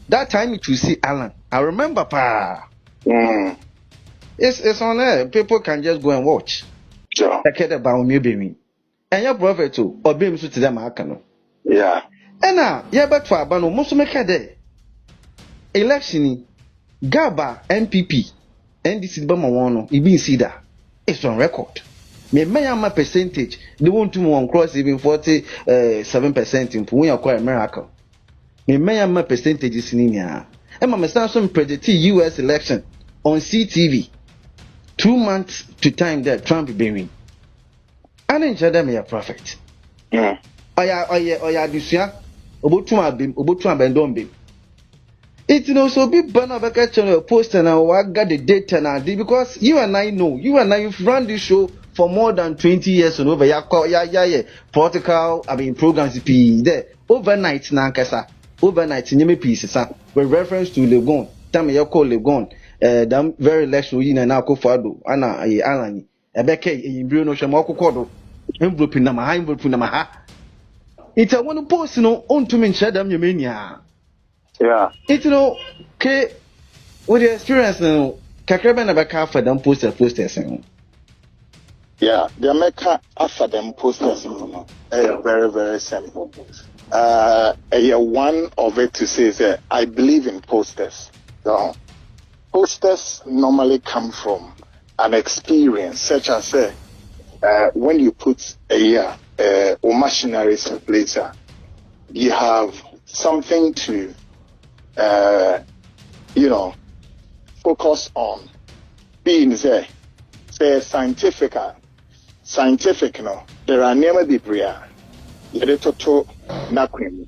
That time you see Alan. I remember pa. It's on there. People can just go and watch. Sure. Take it about me. And your prophet too, or beam to them akano. Yeah. And now, yeah, but for Abano, most make a day. Election, Gaba, NPP, NDC Bama Wano, you been see that. It's on record. Me my percentage, they want to one cross even 47% in Punya quite a miracle. Me my percentage is in India. And my son predict US election on CTV. 2 months to time that Trump be win. I didn't tell them a prophet. Mm. Oya adusua obotu abendon bim. It no so be banner back channel post and I got the data now because you and I know you've run this show for more than 20 years and over protocol programs be there overnight na nkasa overnight nyeme pieces with reference to Legon time you call Legon that very election you na akofado ana alani ebeke yimbiro no hwemo akokodo envelope na ma it's a one post no on to mention them you mean yeah. It's no okay with the experience no kakraba na baka for them posters no. Yeah, the America after them posters no very very simple. One of it to say is that I believe in posters. So, posters normally come from an experience such as when you put or machineries in place, you have something to focus on. Being there, say scientific no, there are never be bria. Yede toto na kwem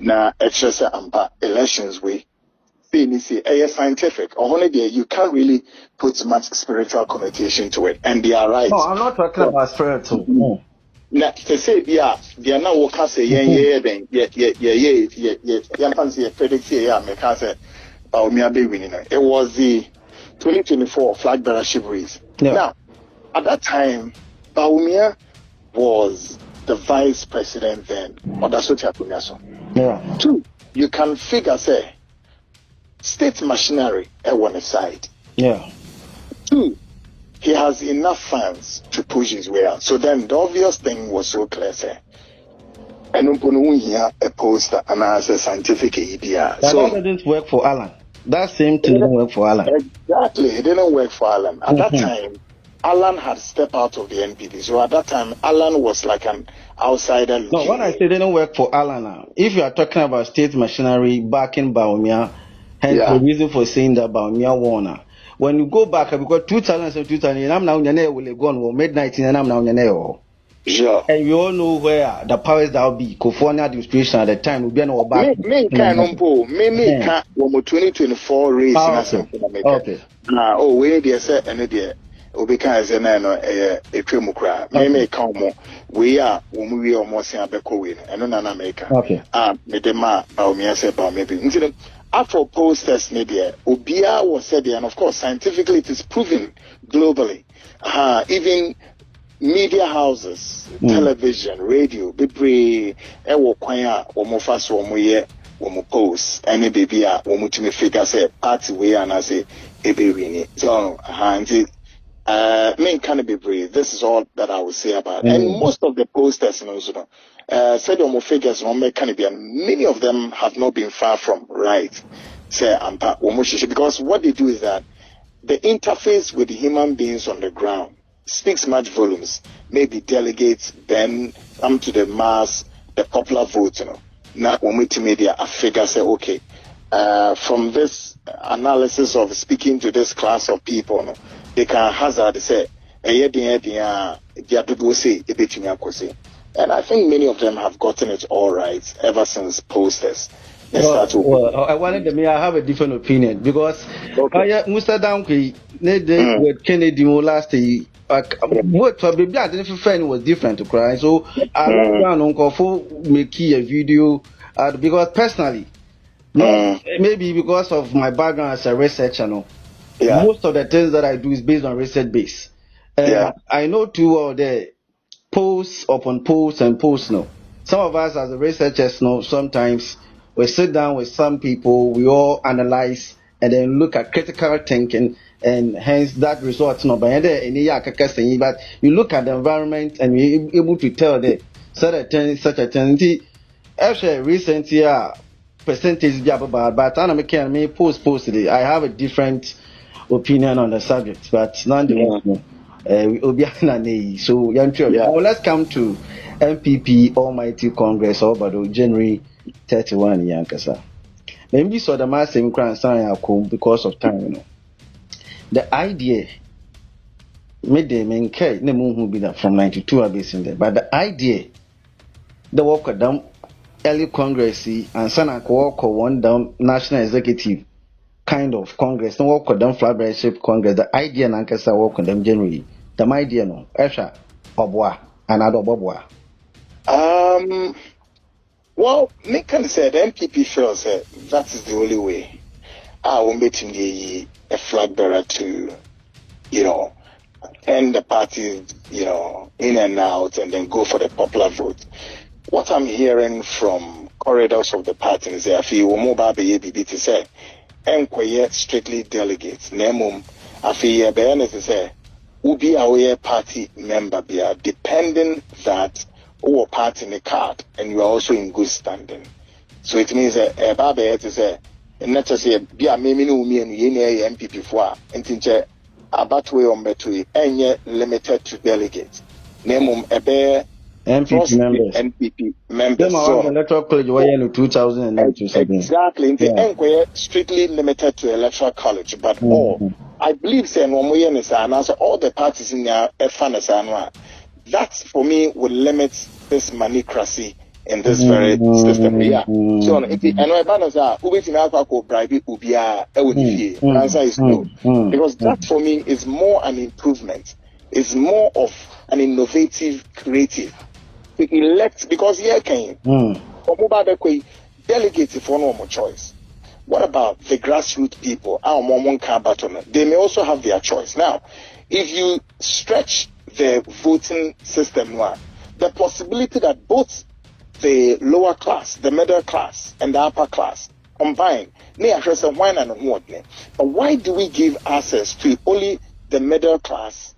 na excess ampa elections we being say scientific or only there you can't really put much spiritual connotation to it, and they are right. No, I'm not talking about spiritual. No. Na to say they are now what can say then fancy predict me can say be winning. It was the 2024 flag bearership race. Yeah. Now at that time Baumia was the vice president then, or that's what happened. Yeah. 2, you can figure say state machinery at one side. Yeah. 2, he has enough funds to push his way out. So then the obvious thing was so clear, say, and here a poster and as a scientific idea. So that didn't work for Alan. That same thing didn't work for Alan. Exactly, it didn't work for Alan. At that time, Alan had stepped out of the NPP. So at that time, Alan was like an outsider. No, when I say they don't work for Alan, if you are talking about state machinery backing Baumia, hence the reason for saying that Baumia won. When you go back, because 2000, I'm now gone midnight and I'm now sure. And we all know where the powers that will be California administration at the time will be an back. Me can't 2024 race. Okay. Where they said and there. Because a trimukra, may come we are when we almost in Abeco and on America. Okay. Medema, Baumia said, maybe incident. After posters, media, Obia was said, and of course, scientifically, it is proven globally. Even media houses, television, radio, Bibri, Ewo Kwaya, Omofas, Omoye, Omopos, any baby, Omutime figure, say, party way, and I say, Eberini. So, men can be brave. This is all that I will say about it. And most of the posters, said figures, many of them have not been far from right. Say, because what they do is that the interface with the human beings on the ground speaks much volumes. Maybe delegates, then come to the mass, the popular vote, Now, when we to media, a figure say, okay, from this analysis of speaking to this class of people, they can hazard say, and I think many of them have gotten it all right ever since posters. I wanted to I have a different opinion because Mr. Downke with Kennedy last year. What for baby I didn't friend was different to cry. So I ran on for make a video because personally, maybe because of my background as a researcher, most of the things that I do is based on research base. I know too well the posts upon posts and posts. Some of us as researchers sometimes we sit down with some people, we all analyze and then look at critical thinking, and hence that results no but you look at the environment and you're able to tell that such a thing. Actually, recently, percentage be about, but I can me post it. I have a different opinion on the subject, but nonetheless, so Yeah. now let's come to NPP Almighty Congress over January 31 Yankasa. Maybe so the mass in crown sign because of time, The idea made them in K, the moon will be that from 92 abyss in there, but the idea the work of them early Congress and Sana walk one down national executive kind of Congress, no work of them flagship Congress, the idea Nankasa work on them generally. The idea no, Esha, Obwa, another Bobwa. Well, Nick can say the NPP feels that is the only way. I won't bet him a flag bearer to, end the party, in and out and then go for the popular vote. What I'm hearing from corridors of the party is that if you will move up to say, enquire strictly delegates, nemum, afi be to say, ubi our party member be depending that or party in the card and you are also in good standing. So it means a babe to say, and not to say, be a mimi no me and ye MPP for and think about way on betu any limited to delegates. Nemum a bear NPP members. NPP members. So the electoral college were in 2009. Exactly. In the end, strictly limited to electoral college, but all I believe saying one way and so all the parties in there that for me would limit this manicracy in this very system. Yeah. So if the banners are bribe ubia answer is no. Because that for me is more an improvement, is more of an innovative, creative. To elect because here came delegates for no more choice. What about the grassroots people? They may also have their choice. Now, if you stretch the voting system, the possibility that both the lower class, the middle class, and the upper class combine, but why do we give access to only the middle class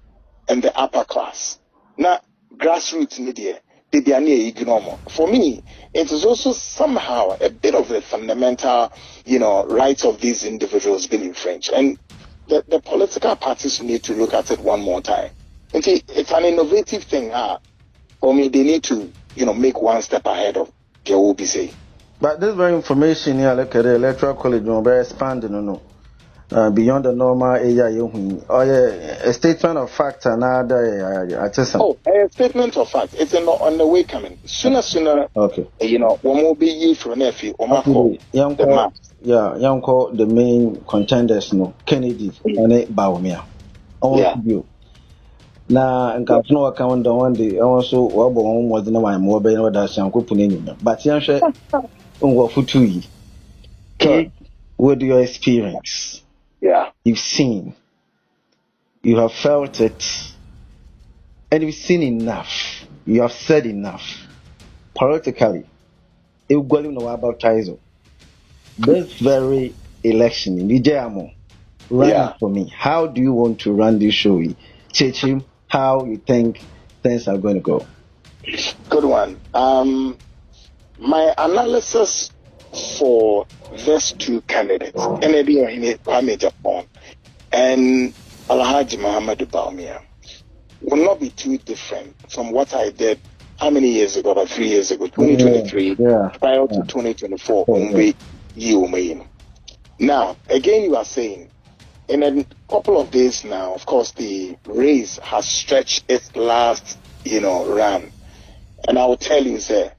and the upper class? Now, grassroots media. For me, it is also somehow a bit of the fundamental, rights of these individuals being infringed. And the political parties need to look at it one more time. And see, it's an innovative thing. For me, they need to, make one step ahead of the OBC. But this very information here, like the electoral college, very expanding, beyond the normal area, a statement of fact, another. A statement of fact. It's on the way coming. Sooner. Okay. One will be you for nephew or the main contenders, Kennedy and Baumia. Yeah. Na nkapno account the one day also wabo was no my mobile or that shanko punin but yanshe unwo futu yi with your experience you've seen, you have felt it, and you've seen enough, you have said enough politically about Taizo. This very election in the run for me. How do you want to run this show? Chechim, how you think things are going to go? Good one. My analysis for these two candidates, Kennedy Kwame Japan and Alhaji Muhammadu Baumia, will not be too different from what I did how many years ago, about 3 years ago, 2023, prior to 2024, Now, again, you are saying, in a couple of days now, of course, the race has stretched its last, run. And I will tell you, sir,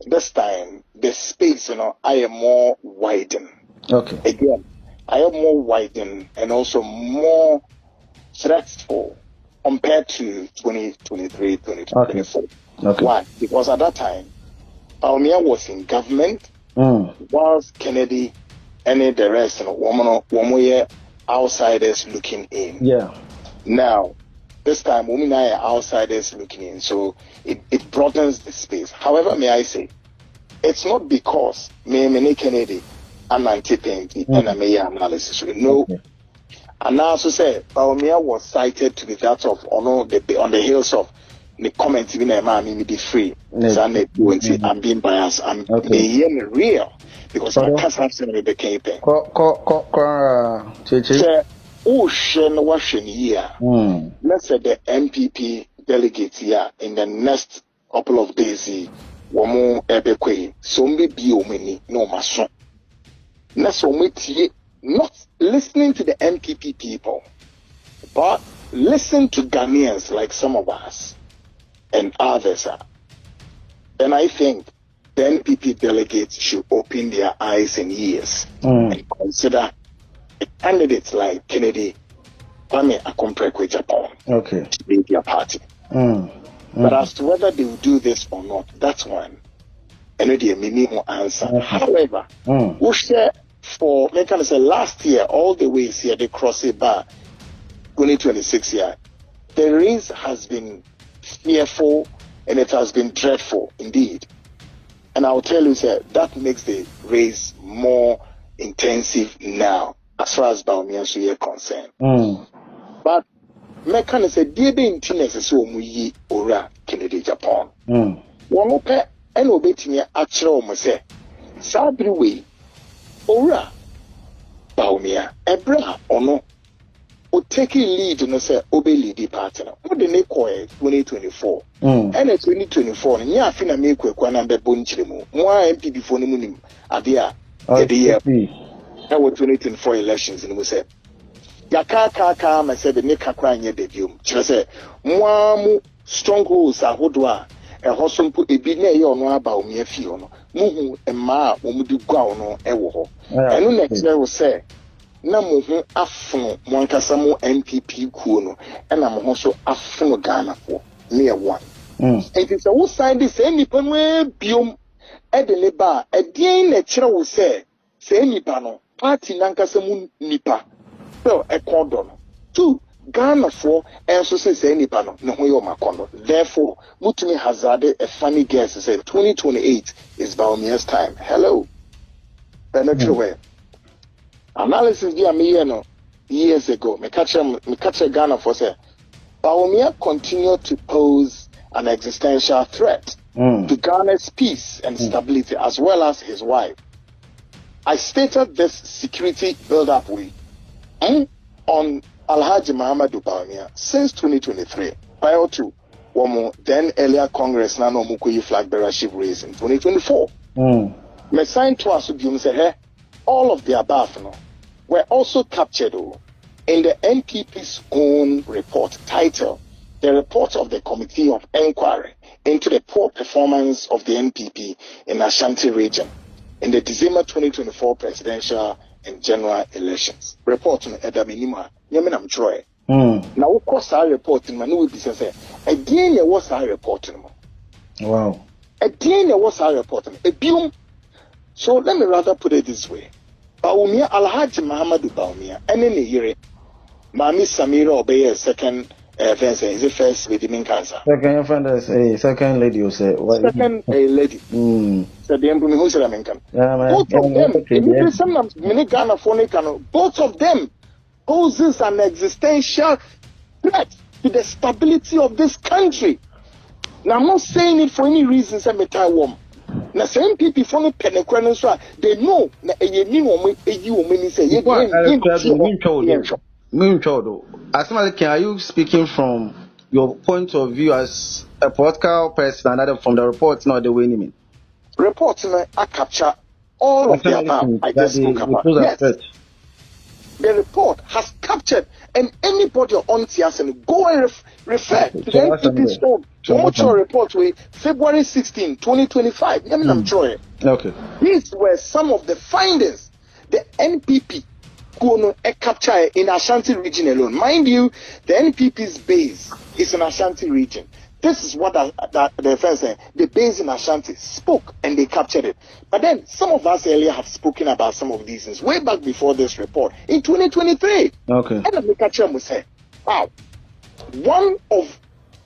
this time, the space, I am more widened. Okay. Again, I am more widened and also more threatful compared to 2023, 2024. Okay. Why? Because at that time, Baumia was in government, whilst Kennedy and the rest, one way outsiders looking in. Yeah. Now, this time, women are outsiders looking in, so it broadens the space. However, may I say, it's not because me Kennedy I'm anti-painting and I may analysis. No. And now also say Baumia was cited to be that of on the heels of the comments in a man me free. I'm being biased. I'm being hearing real because I can't have some of the campaign. Say, ocean washing here. Let's say the NPP delegates here in the next couple of days. Womo ebekwe so maybe omeni no maso. Na so metie not listening to the NPP people, but listen to Ghanaians like some of us and others are. Then I think the NPP delegates should open their eyes and ears and consider a candidate like Kennedy Kwame Akomprekwe Japan to lead their party. But as to whether they will do this or not, that's one. And the minimum answer. However, we share for me can say last year, all the way here they cross it bar 2026 year. The race has been fearful and it has been dreadful indeed. And I'll tell you, sir, that makes the race more intensive now, as far as Baumia Suye concerned. But me can say the intense so muyi ora Kennedy Japan. One ope and obetimi actually almost say sabri way ora Baumia ebra ono o taking lead no say obe lead partner. What the ne call 2024 and 2024 nya afi na me kwekwa na be bonchire mu mo NPP fo ne mu nim ade a the year na 2024 elections ni mu say Yaka ma said the Nika crying at the view. She said, Mwamu strongholds are hodwa, a hossum put a big nay or no about me a fiono, Muhu and Ma, Umudu Gauno, Ewo. And next year will say, Namu Afno, Moncasamu NPP Kuno, and I'm also Afno Ghana for near one. And it's a who signed this any panwe bium at the leba, a dean lecturer will say any pano, party Nankasamu Nipa. So a condom. 2 Ghana for and so say any panel, no way my condom. Therefore, Mutumi hazarded a funny guess and said 2028 is Baumia's time. Hello. Way. Analysis via me years ago, me catch Ghana for say Baumia continued to pose an existential threat to Ghana's peace and stability as well as his wife. I stated this security build-up way on Alhaji Muhammadu Baumia since 2023, prior to then earlier Congress Nano Mukuyi flag bearership race in 2024. Me signed to us say all of the above were also captured in the NPP's own report titled The Report of the Committee of Inquiry into the Poor Performance of the NPP in Ashanti Region in the December 2024 presidential and general elections. Report on Edaminima, Yemenam Troy. Now, of course, our report in Manu be say, again, there was our report. Wow. Again, there was our report. A boom. So let me rather put it this way. Baumia Alhaji Muhammadu Baumia, and in the year, Mami Samira Obey second is the first lady in cancer. Second friend is a second lady, you say. Second a lady. Said the emblem who's American. Both of them, both of them poses an existential threat to the stability of this country. Now I'm not saying it for any reason, say Taiwan. Now same people from the Penecran so they know that are you speaking from your point of view as a political person and other from the report, not the way you mean? Reports I capture all of the above I just spoke about. Yes. The report has captured, and anybody on TS and go and refer to the NPP's own report with February 16, 2025. Okay. These were some of the findings the NPP could capture in Ashanti region alone. Mind you, the NPP's base is in Ashanti region. This is what the first the base in Ashanti spoke and they captured it. But then some of us earlier have spoken about some of these things way back before this report in 2023. Okay. And the capture will say, wow, one of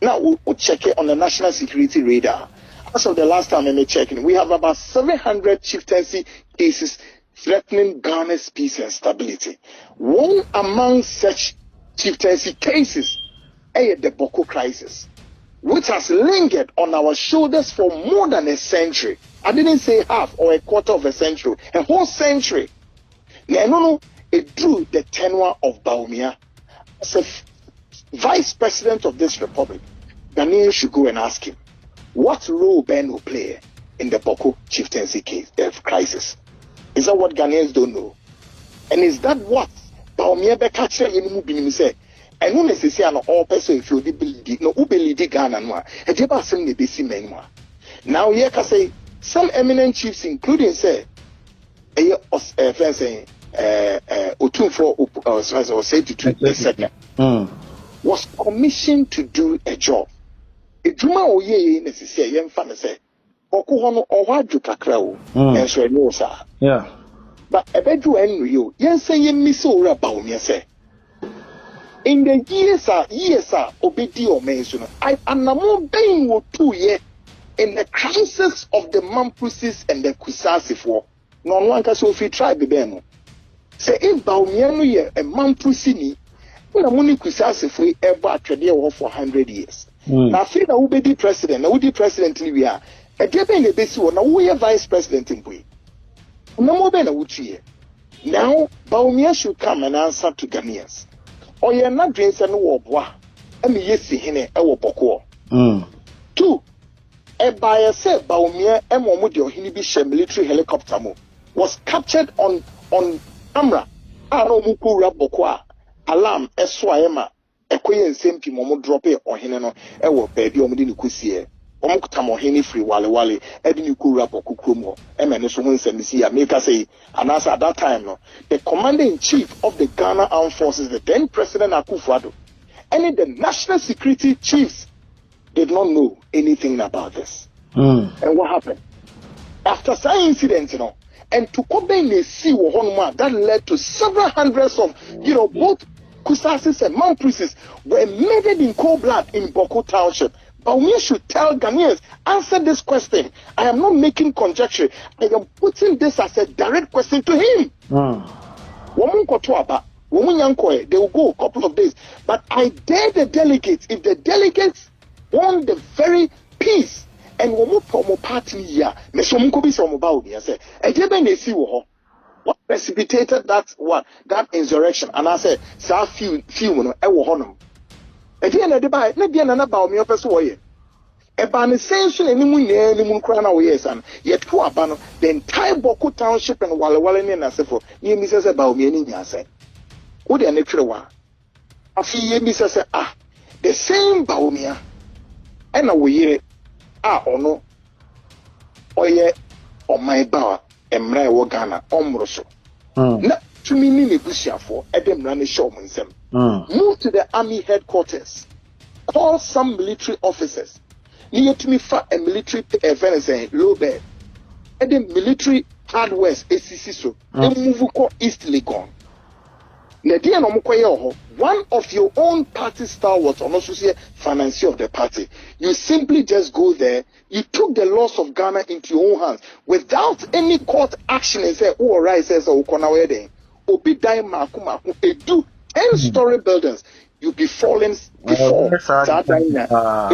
now we'll check it on the national security radar. As of the last time I made checking, we have about 700 chieftaincy cases threatening Ghana's peace and stability. One among such chieftaincy cases is the Boko crisis, which has lingered on our shoulders for more than a century. I didn't say half or a quarter of a century, a whole century. Now, it drew the tenure of Bawumia. As a vice president of this republic, Ghanaians should go and ask him, what role Ben will play in the Boko chieftaincy crisis? Is that what Ghanaians don't know? And is that what Bawumia Bekache Yenimu Binim say? And no necessarily all person if you believe no ubelidi Ghana no. E dey ba sem ne besi menwa. Now here can say some eminent chiefs, including say friends saying Otunfo or say to the second was commissioned to do a job. Ejuma oye necessary yemfa say Okohono owadru kakra o enso enyo sa. Yeah. But ebedu enru yo yen say yemisi ora Bawumia say in the years obedi o mention I anamo ben wo 2 year in the crisis of the Mampusis and the Kusasi for no one can so fi tribe be no say if Bawumia no ye a Mampusini na muni Kusasi for ever atwede wo for 100 years na fi na ubedi president na udi president ni wi a e de ben le besi wo na wo ye vice president mpo na mo be na wutie now Bawumia should come and answer to Ghanaians. Or you're not drinking no water. And yes, hine e wo boko. 2. A buyer said Bawumia and Momudio Hinibi military helicopter was captured on camera. Ano mukura boko alarm eswaema ekoye nsempi momo drop e ohine no e wo baabi omudi ni kusie. Omukuta mo hini free wale edi ni kura boko kromo e me no so hunsemisi ya make say and at that time no the commander-in-chief of the Ghana Armed Forces, the then President Akufo-Addo, and the national security chiefs did not know anything about this. And what happened? After that incident, and to come in the sea that led to several hundreds of, both Kusasis and Mampusis were murdered in cold blood in Boko Township. But we should tell Ghanaians, answer this question. I am not making conjecture. I am putting this as a direct question to him. They will go a couple of days. But I dare the delegates, if the delegates want the very peace, and what precipitated that insurrection? And I said, again, the entire Boko Township and Wale and Asefo, you misses about me in Yase. Would the natural one? I feel misses the same Bawumia, and a way or no, or ye or my bower, and Mrai Wagana, Omroso. Not to me, Nini Busia for Adam Rani Showman. Move to the army headquarters. Call some military officers. Near to me for a military low bed. And the military hardware ACC so. Then move to East Legon. One of your own party stalwarts or not financier of the party. You simply just go there. You took the laws of Ghana into your own hands without any court action and say, oh, right, says, oh, Konawede. Obi dai maku edu 10-story buildings, you'll be falling before that time. Na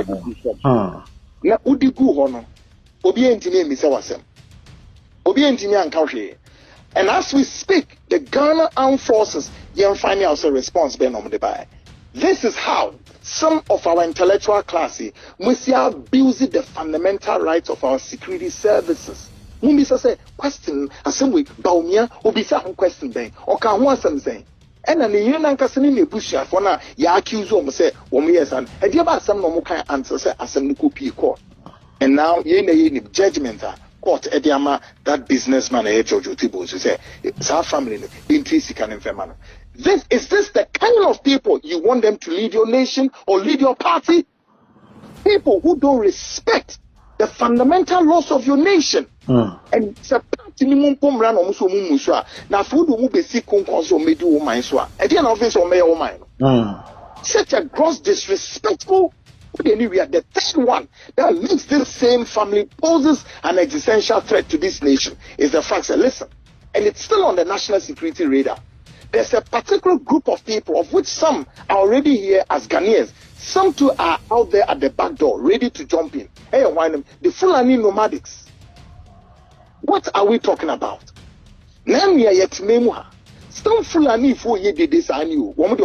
udigu hono. Obi engineer Mr. Wasem. Obi engineer and country. And as we speak, the Ghana Armed Forces, you're finding also response being on the by. This is how some of our intellectual classes must abuse the fundamental rights of our security services. Mumbi say question assembly Bawumia obi say question ben or can one say and an yen ankasini ne busha for na ya accuse them say yes and e dey ba some no mo kan answer say assembly copy court and now ye judgment court ediama that businessman Jojo Tibo say it's our family interest can infirmano. Is this the kind of people you want them to lead your nation or lead your party? People who don't respect the fundamental laws of your nation. And it's a party minimum run almost mumuswa. Now, food will be sick on console may do my swa. At the end of this, or may or mine. Such a gross disrespectful. Anyway, the third one that makes this same family poses an existential threat to this nation is the fact that listen, and it's still on the national security radar. There's a particular group of people, of which some are already here as Ghanaians. Some too are out there at the back door, ready to jump in. Hey, the Fulani nomadics. What are we talking about? Namia yet memuha. Some Fulani for ye did this and you. One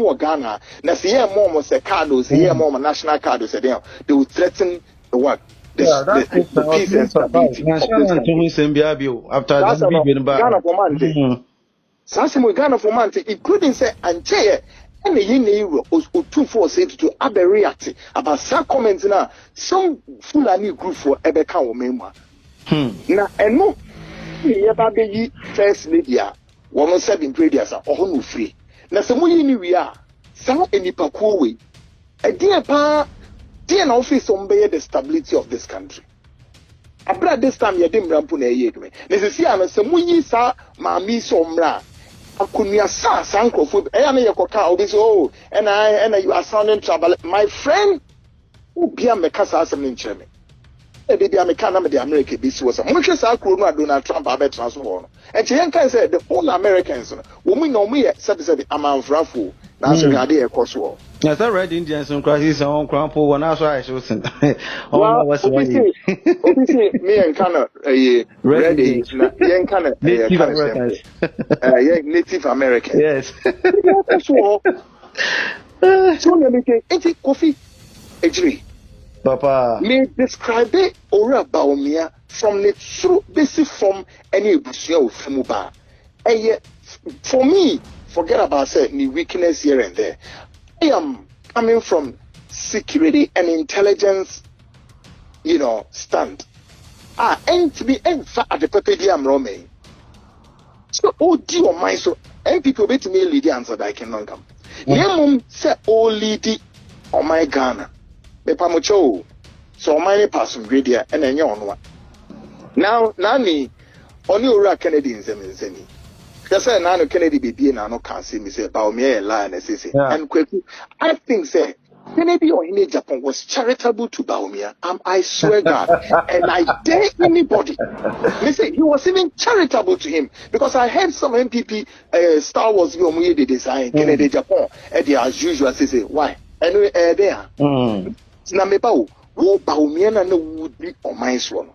more Ghana. Now see here more say cardos, see here more national cardos. They will threaten the work. The peace and stability. After that's Ghana for Monday. Sassimo Ghana for Monday, including say and chair. And the Yin was 246 to other react about some comments now. Some Fulani group for Ebeka or Mema. Now, and no, the first lady, 107 gradius are all free. Now, some way we are, some any Pakuwe, a dear office on the stability of this country. Abra this time, you didn't ramp on a year. Necessarily, some way saw Mammy Somra. Akunya sa sanko food. Oh, and you are sounding trouble. My friend, who be a mekasa asem in Germany. Baby, I'm a Canada, the American this was a much as I could not Donald Trump about transform. And Chianca said the whole Americans, women know me, said I'm a raffle. Now, so I did a cross war. Yes, I read Indians and crisis on Crampo when I was listen. Well, obviously, me and Canada, ready, young Canada, Native American. Yes. So, you make coffee, a tree. Papa, me describe it or about me from the true basic from any bushel from Uba. And yet, for me, forget about the weakness here and there. I am coming from security and intelligence, stand. And to be at the Pepedium Rome. So, oh, dear, my so, and people bet me lady answer that I cannot come. Yamum said, oh, lady, oh, my Ghana. Pamucho, so many person radio and then yon. Now, Nani, only Ura Canadians and Zeni. Just say Nano Kennedy be and I no can see me say about me a line and quickly. I think say Kennedy or in Japan was charitable to Baumia. I swear God, and I dare anybody. They say he was even charitable to him because I heard some NPP Star Wars the design Kennedy Japan and they as usual say why anyway there. Na mebao wo Baumia na would be on my swan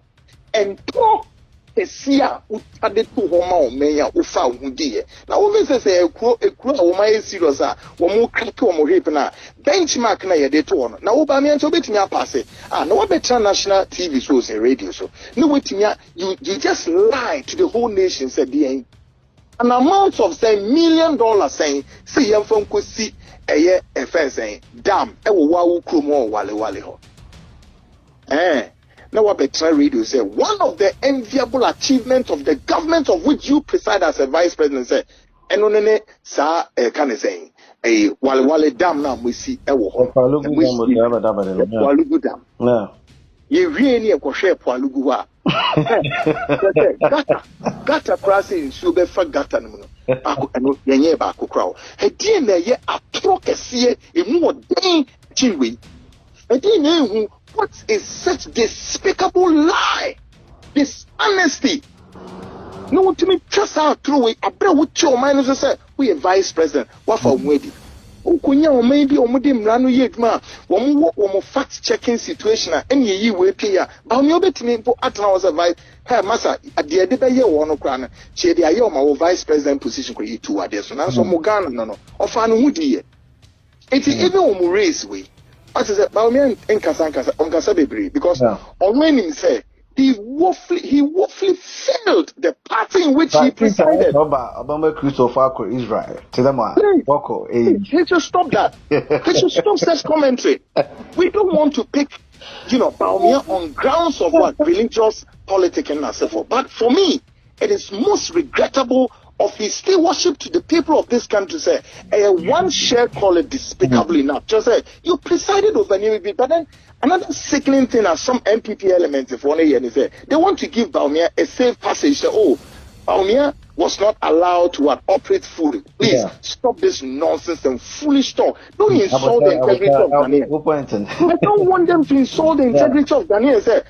and talk. Esia utade to homa o meya ufa uhudie na wo vese say ekru a wo mai serious a wo mo krake wo mo hip na benchmark na ye de to no na wo ba me nto betimi apase na wo betra national TV shows and radio so no wetimi you just lie to the whole nation said the an amount of say $1 million saying say yem fam kosi eye efe saying dam e wo wa wo krom o wale ho now, what Betra Radio said, one of the enviable achievements of the government of which you preside as a vice president said, and on any sa can say a wale dam now we see a Walugu dam. No, you really a share Walugu. Gata crossing super for gata no yenye ba ko crowd. He did na ye atrocracy in more day chinwe. He did who. What is such despicable lie? Dishonesty. No, to me, trust out through it. I brought with your mind as say, we a vice president. What for wedding? Okunya or maybe or mudim ranu yet ma. One fact checking situation. Any ye will pay ya. But you bet me for at was a vice. Hey, massa, at the end of the year, one crown. She the ayoma vice president position for you two others. So now so Mogana no. Or fan who dear. It is even on race way. What is it? Baumia and Kasankasa on Kasabebri because on when he said he woefully failed the party in which he presided. Obama Christopher Israel. He should stop that. He should stop such commentary. We don't want to pick, Baumia on grounds of what religious politics and so forth. But for me, it is most regrettable of his stewardship to the people of this country. Say, one share call it despicable enough. Just say you presided over NPP, but then another sickening thing are some NPP elements. If one year they say they want to give Baumia a safe passage. Say, Baumia was not allowed to operate fully. Please stop this nonsense and foolish talk. Don't insult the integrity of Ghanaians. I don't want them to insult the integrity of Ghanaians. Say,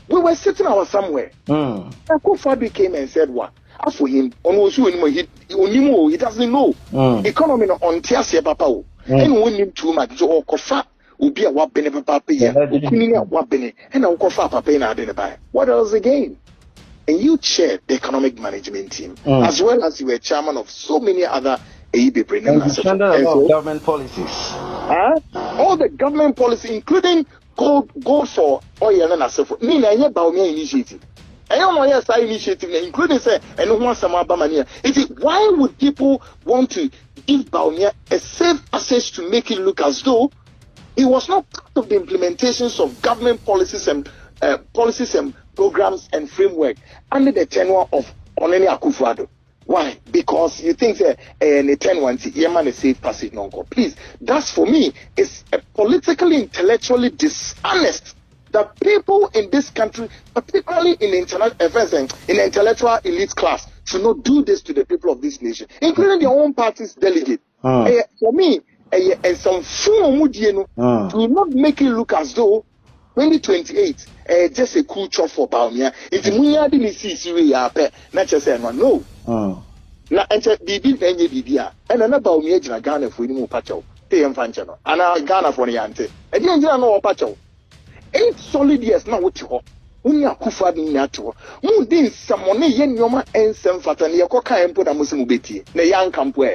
we were sitting out somewhere. And Kufadu came and said what? As for him, on was you anymore, he doesn't know. Economy on Tiasia Papa, and when him too much or Kofa will be a wabene papa, wabene, and I'll Kofa papa in Adenaba. What else again? And you chair the economic management team, as well as you were chairman of so many other AEB and about government policies. All the government policy, including gold for oil and asafo. Nina ye Baumia initiative. I don't know yes initiative, including say and no one sama Bamania. Why would people want to give Baumia a safe access to make it look as though it was not part of the implementations of government policies and programs and framework under the tenure of Oneni Akufo-Addo? Why? Because you think that a 10-1 Yemen is safe passage non-co. Please, that's for me is a politically, intellectually dishonest that people in this country, particularly in the in the intellectual elite class, should not do this to the people of this nation, including their own party's delegate. For me, some form do not make it look as though 2028 just a cool chop for Baumia. It's Munya didn't see not just no. Na enche bibi venye bibia and na Baumia jina Ghana for ni pacho te yemfanche no ana Ghana for ni ante e di njina no pacho 8 solid years na wuti ho unya kufa bi na to mu din samone ye nyoma ensem fata ne yekoka empo da musimu betie na yankampo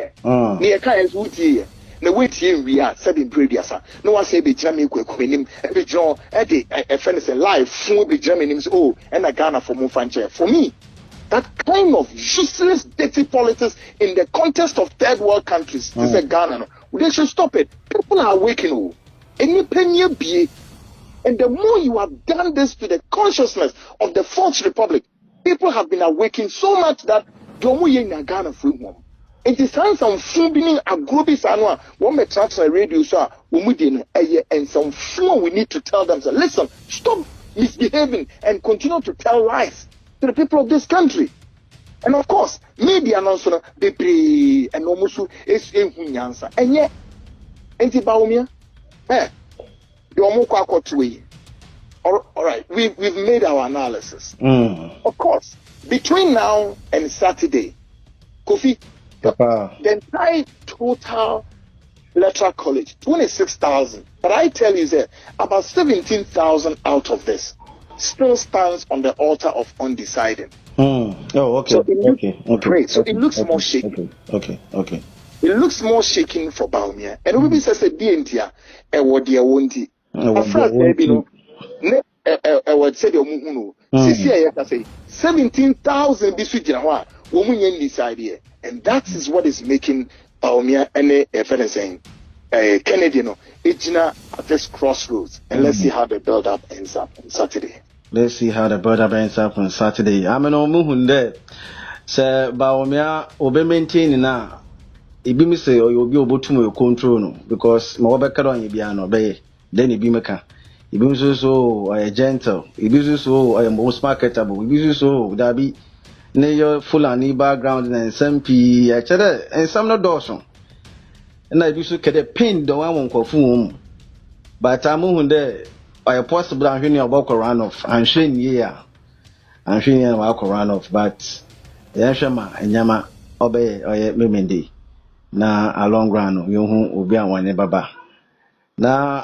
ne yeka enso wutie na wetie nria 7 prediasa no wa say be jira me kwekwenim e be jo e de e fene say live fun be jira me nim say oh and na Ghana for mu fanche. For me, that kind of useless, dirty politics in the context of third world countries, this is Ghana. They should stop it. People are awakening. And the more you have done this to the consciousness of the Fourth Republic, people have been awakened so much that Ghana free. It is time some fumbling a group is annual. One may transfer radio, sir, and some fool we need to tell them, so listen, stop misbehaving and continue to tell lies to the people of this country. And of course, media announcement be and almost is answer. And yet, anti-Baumia, all right, we've made our analysis. Of course, between now and Saturday, Kofi, the entire total electoral college, 26,000. But I tell you that about 17,000 out of this still stands on the altar of undecided. Oh, okay. So it looks great. So okay, it looks more shaky. Okay. It looks more shaking for Baumia. And we be says a DNT, a word dear won't it? A friend, maybe no. I would say the Muhunu. I say 17,000 bisujina woman decided. And that is what is making Baumia and a friend saying Canadian at this crossroads. And let's see how the build up ends up on Saturday. Let's see how the build-up ends up on Saturday. I'm an omuhunde. Sir Baumia obe maintain na. Ibi mi say or you be able to control no because my wabeka don yibia no be then ibi meka. Ibi so I gentle. Ibi so I am most marketable. Ibi so dabi ne your full and background and SMP actually and some no dawson. And I be so kede pin the one kofu but amuhunde or possible and when you walk around off and shane year and shane walk around off but yashama and yama obey or memendi na a long run you who be one baba na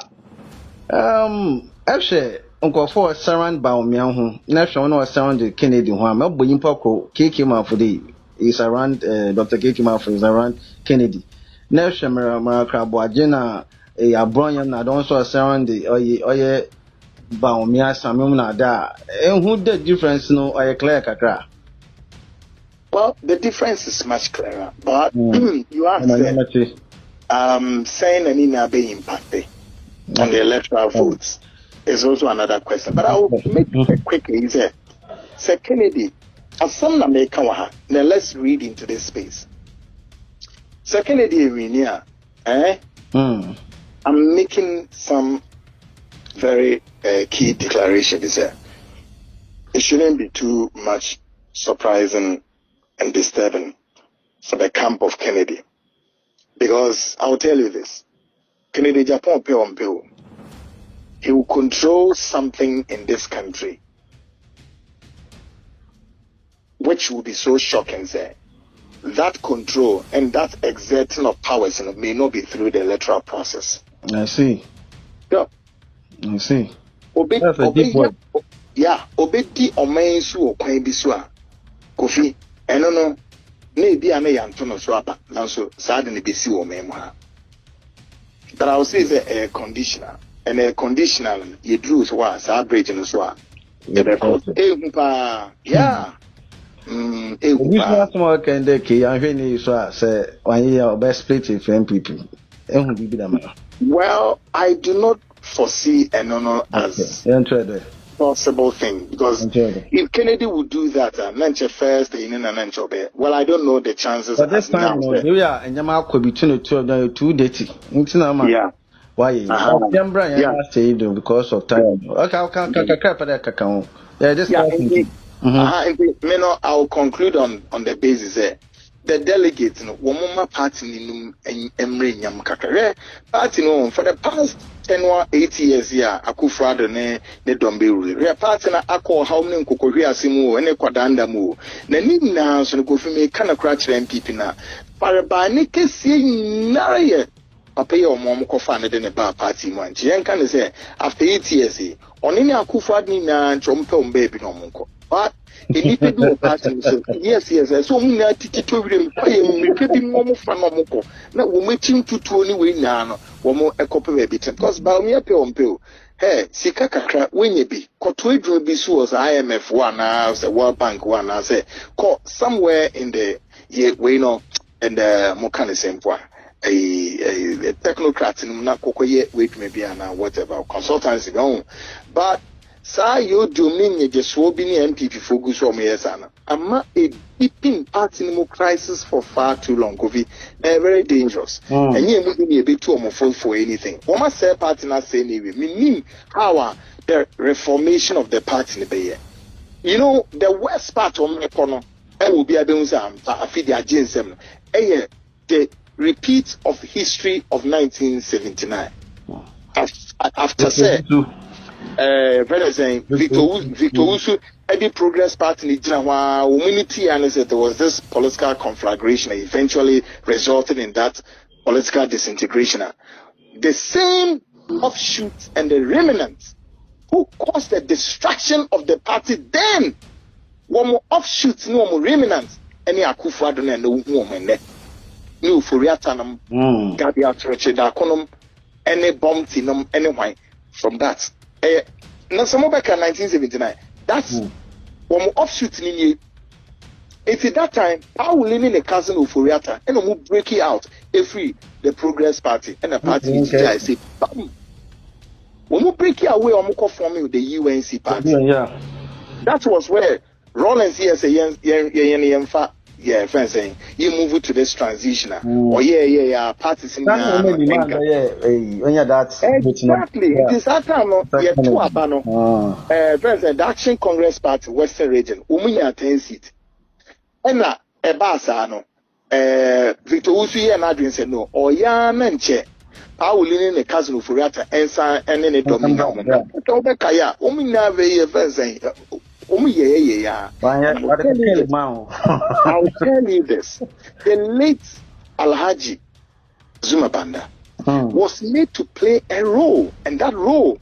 actually uncle for surround Baumia who national no surround the Kennedy who am up in Poco Kiki for the is around Dr. Kiki is around Kennedy national Maracrabo Jenna a brilliant I don't so surround the oye Baumia Samuel Nada and who the difference no I clear kakra. Well, the difference is much clearer, but you asked saying any nabe impacted on the electoral votes is also another question. But I will make it quickly. Say Kennedy, as some American, now let's read into this space. Say Kennedy, I'm making some very key declarations. It shouldn't be too much surprising and disturbing for the camp of Kennedy. Because I will tell you this. Kennedy Japan he will control something in this country which will be so shocking, say, that control and that exerting of powers may not be through the electoral process. I see. Yeah. I see. That's a deep word. Yeah, obedi omen su okwan bi so a Kofi eno no na ebi a na yanto no so aba nanso saa de ne besi wo men ha. But I will say a conditional and a conditional you drew so saa bridge no so a yeah. This small can de ke ahwe ni so a say one year best split with NPP. Well, I do not foresee as possible thing because if Kennedy would do that, Nanche first, well, I don't know the chances. But this time, we are and Yama could be between the two of them, too dirty. Yeah. Why? Yeah. Because of time. I'll conclude on the basis the delegates, Womoma party party for the past 10 or 8 years here, Akufrado ne Dombe. We are party na ako how many Kokoria Simu and Kwadanda mu. Nina so go for me kind of cratch NPP na. Parabani kesi naye. Papa your mom co-founded in a bar party man. Jen can say after 8 years, on any Akufrad ni na chompe baby no munko. But he need to do a party. Yes. So we are to him. We getting one more fan of Moko. Now we meeting to 20 way now. One more a couple of bit. Because by me a pill. Hey, Sikaka, when you be, Kotwe will be so as IMF one as the World Bank one as a call somewhere in the year we know and the Mokane same one. A technocrat in Nakoye, wait maybe and whatever consultancy go. But Sa you domin just swobini NPP focus on me sana. Ama a deeping party no crisis for far too long. Kofi, very dangerous. And you moving a bit too homophobic for anything. What must say party not say anyway? Meaning how the reformation of the party be. You know the worst part of my corner. I will be a benza. I feel the agenda. The repeat of history of 1979. After say. Very saying Victor Usu, Eddie Progress Party, Humanity, and there was this political conflagration that eventually resulted in that political disintegration. The same offshoots and the remnants who caused the destruction of the party then, one more offshoots, no more remnants, any Akufo-Addo and the woman, no Ofori-Atta, Gabi Atroche, Dakonum, any bomb tinum, anyway, from that. Now, some back in 1979, that's one offshoot in you. It's at that time, I will lean in a cousin of Ofori-Atta and I'm breaking out every the Progress Party and the party I say, bam. When we break away, I'm forming with the UNC party. Yeah. That was where Rollins here say, yeah, friends saying you move to this transition. Oh yeah, parties in exactly. It is that time yeah, two abano. Friends, the Action Congress Party, Western Region, Umunya 10 seat. And na ebasa no Victor Usu and Adrian said no, or ya menche. I will lean in a cousin of Ofori-Atta and then a domino. Obekaya, Umunya very friends. I'll tell you this. The late Alhaji Zuma Banda was made to play a role, and that role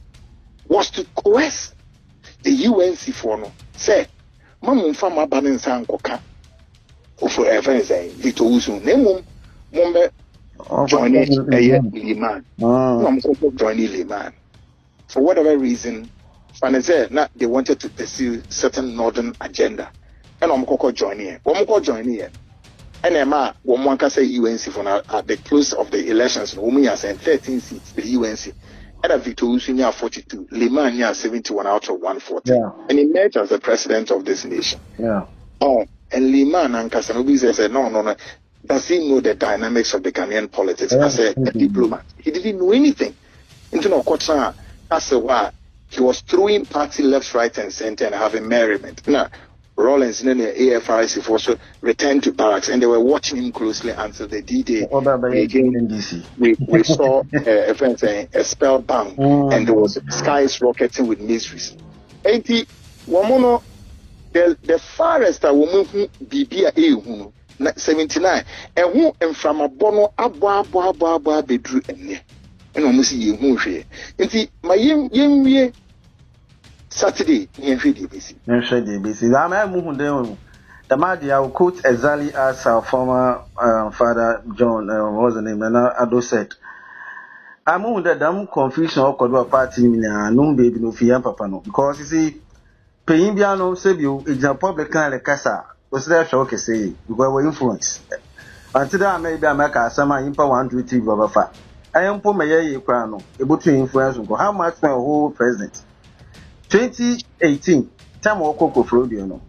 was to coerce the UNC for no. Say, Mamun Fama Banin Sankoka for ever saying, Victor Usu, Nemum, Mombe, joining a Liman. Joining Liman. For whatever reason, they wanted to pursue certain northern agenda. And I'm joining here. And Emma, one can say UNC for at the close of the elections, Umi has 13 seats, the UNC. And a Victor Usu 42, Liman 71 out of 140. Yeah. And he emerged as the president of this nation. Yeah. Oh, and Liman and Kasanobi said, no. Does he know the dynamics of the Ghanaian politics as a diplomat? He didn't know anything. Into no quarter, that's why. He was throwing party left, right, and center and having merriment. Now, Rollins and the AFRC also returned to barracks and they were watching him closely until the D-Day. We saw a spellbound and there was skies rocketing with miseries. 80, Wamono, the farthest a woman who bibia ehu 79 ehu emframa bono abo bedru enne eno mo si yehu hwe nti ma yemwie Saturday yemhwe DBC I'm moving down. The Madi, I will quote exactly as our former father John, what was the name, and Ado said. I'm moving the damn confusion of Kodwa party, no baby, no fear, papa, no. Because you see, paying piano, save you, it's a public kind of casa. Was there show, okay, say, because we're influence. Until that, maybe I make a summer impa 1, 2, 3, blah, blah, I am poor, my crown, able to influence, how much my whole president. 2018, time of Coco Flodio, you know.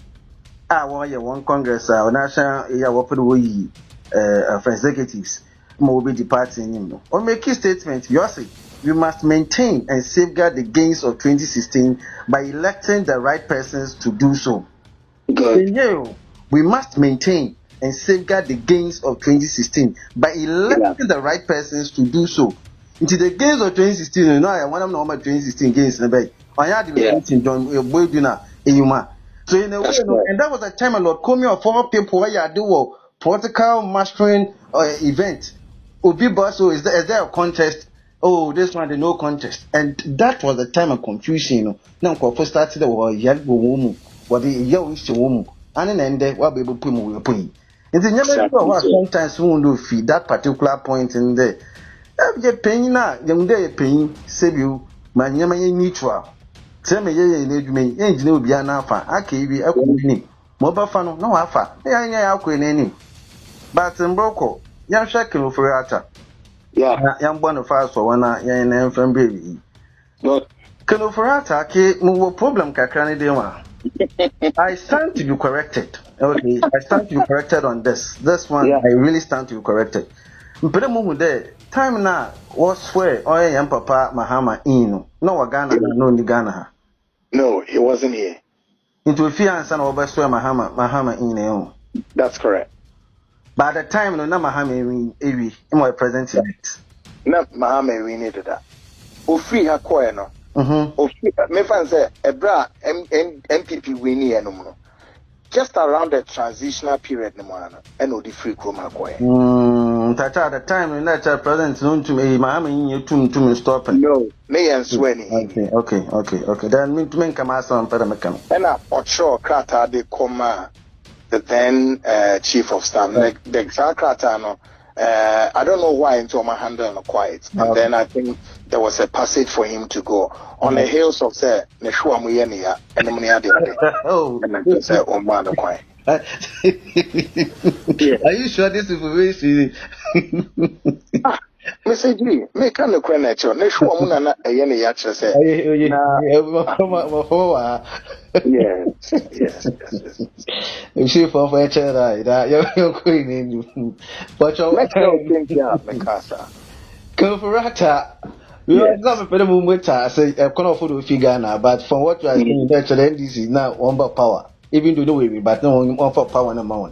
I want one Congress or national area open way for executives will be departing him. On make a statement, you say we must maintain and safeguard the gains of 2016 by electing the right persons to do so. Good. We must maintain and safeguard the gains of 2016 by electing the right persons to do so. Into the gains of 2016, you know, I want to know my 2016 gains in the bay. I had the John boy dinner in so in a way, and that was a time a lot coming of 4 people where you do political mastering event. Obi Basso, is there a contest? Oh, this one, the no contest. And that was a time of confusion, you know. Now, first started the war, young woman, what the young woman, and then there, what people put more pay. And the never sometimes won't do feed that particular point in there. Every pain now, young day pain, save you, my mutual. Tell me, engineer will be an alpha. I can't be a queen. Mobile fan, no alpha. Yeah, queen any. But in Broco, young shaking Ofori-Atta. Yeah, young one of us for one young from baby. But Can Ofori-Atta, move problem, Kakani. I stand to be corrected. Okay, I stand to be corrected on this. This one, I really stand to be corrected. But the moment there, time now was where Oya and Papa Mahama in. No, Ghana, no, Ghana. No, he wasn't here. Into a fiance and over swear Mahama in. That's correct. By the time, no, Mahama in my present elect. No, Mahama, we needed that. Ofori ha koe no. Ofori, me fan say, Ebra, NPP we need no more. Just around the transitional period, no more, and the free chroma koe. At the time when that president known to me, Mahama in your to stop it. No, me and Swenny. Okay. Then me to make a master on Pedamecan. And Ocho Krata de Coma, the then chief of staff, like the Kratano. I don't know why into my handle no quiet. And then I think there was a passage for him to go on the hills of say Neshua Muyenia and the Oh, and then say oh man the quiet. Are you sure this information? Message me, make an equinature. Neshua Munana a yeni yacha say. Yes. If she for each other, that you're queen. But you're Mikasa. Ofori-Atta. We are not a moment. I say, I cannot afford to figure now, but from what you are saying, that's the NDC now on power. Even though we but no one for power no more.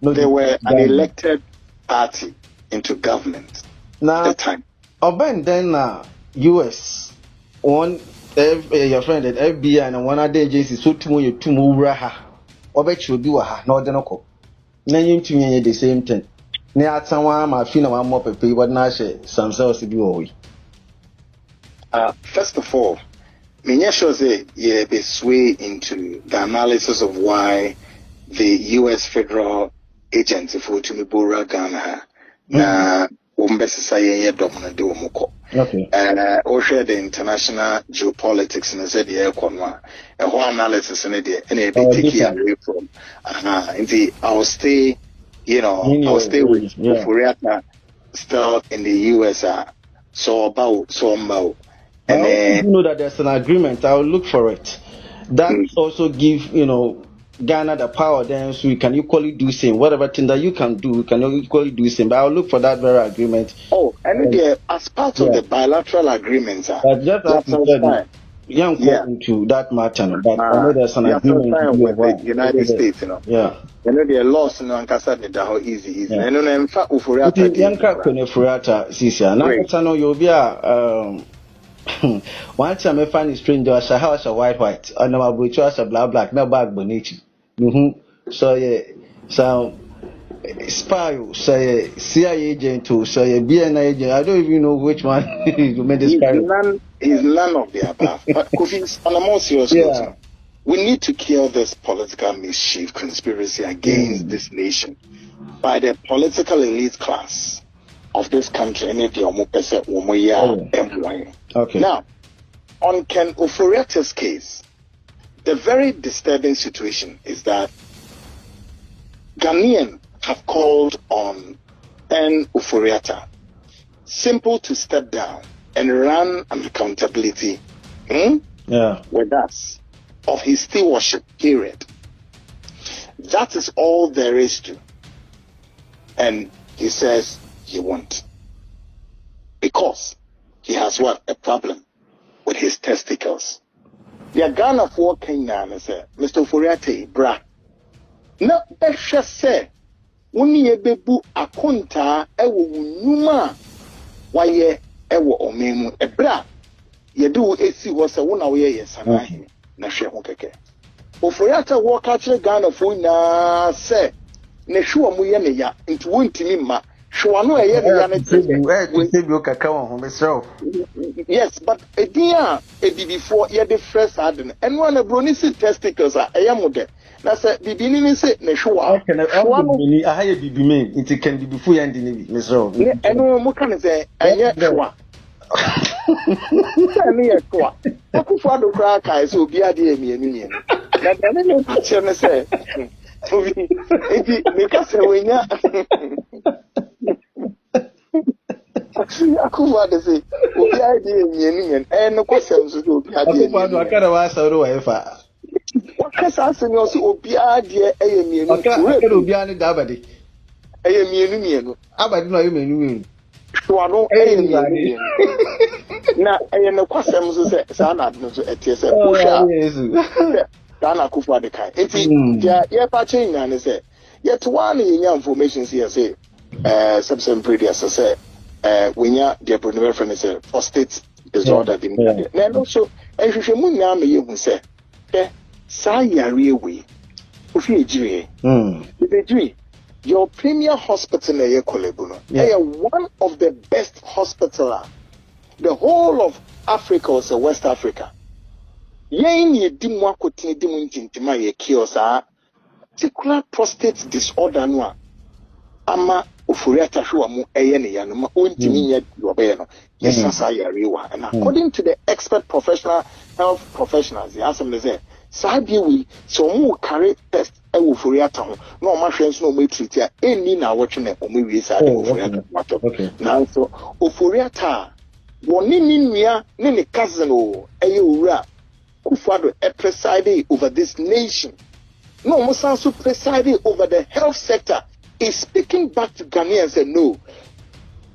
No, they were an elected party into government now, at the time. Oben then US one your friend at FBI and one other agency so to move ha. Obet you do ha no denoko. Name to me the same thing. Near someone my feel one more pay what now some cells to do. First of all, Minya shows be sway into the analysis of why the US federal agency for Tumibura Ghana na umbesisa ye dominant de umuko. Okay. Oshe the international geopolitics in the year konwa. A whole analysis in the and it be taken away from. I'll stay, I'll stay with Ofori-Atta still in the US. So about. And you know that there's an agreement. I'll look for it. That also give Ghana the power, then so we can equally do same. Whatever thing that you can do, we can equally do same. But I'll look for that very agreement. Oh, and as part of the bilateral agreement, that's fine. Young into that matter, but I know there's an agreement with the United States, Yeah. The laws in Ankasa how easy. And in fact, Ofori-Atta. Yanka Ofori-Atta, Sisia. Now, I know you'll be one time I find a stranger, I shall have a white, and I'm a black, no bag, Bonichi. So yeah, so spy, so yeah, CIA agent too, so yeah, BNI agent. I don't even know which one to make this spy. He's none of the above. But Kofi, on a more serious note, Yeah. we need to kill this political mischief conspiracy against this nation by the political elite class of this country. Okay. Now, on Ken Ofori-Atta's case, the very disturbing situation is that Ghanaians have called on Ken Ofori-Atta simple to step down and run an accountability with us of his stewardship period. That is all there is to. And he says he won't. Because he has what? A problem with his testicles. The Ghana for Kenya say, Mr. Ofori-Atta, bra. Na besha se, wuni yebebu akonta ewo unuma waye ewo omemu ebra. Yedu esi wose wuna waye yesanahi na shehu keke. Ofori-Atta waka chile Ghana for na se, ne shuwa muye ne ya, intu wuntimi ma. Yes, but a dear before you the first harden and one a brony testicles are a yamude. That's a beginning say Neshua. I have be made it can be before and in Miss Rowe. And no more can say, and yet, Shua. Me a qua. I could follow crack eyes will be a dear me and union. That any question say, because when Akufa de say, obi ade emienu en no questions do obi ade emienu. Akufa do akara wa sauro efa. Wakasa asemi o say obi ade emienu. Akara obi ane da abade. Emienu. Abade no emienu. So no emienu. Na no questions so say sa na no so etie say pusha. Da na Akufa de kai. Enti ya pa change na say yet one nya information here say subsequent previous say when the pronouncement friend is a prostate disorder. And also, and you should move now, me you say, Sayari, your premier hospital in one of the best hospital, the whole of Africa or West Africa. Yen ye dimwa kote dimuntintima ye kiosa, particular prostate disorder no ama Ofori-Atta hwa mu ne ya no ma ontimi nya obe no yesasa yarewa. And according to the expert health professionals, they ask them say sabi we so mu carry test e Ofori-Atta ho na o ma hwe so no mo treat ya eni na wotwe na o mo wie sa de Ofori-Atta mato na so Ofori-Atta woni ni nua ne cousin o eye owura Kufuado presiding over this nation. No mo san so presiding over the health sector. Is speaking back to Ghanaians and said, no,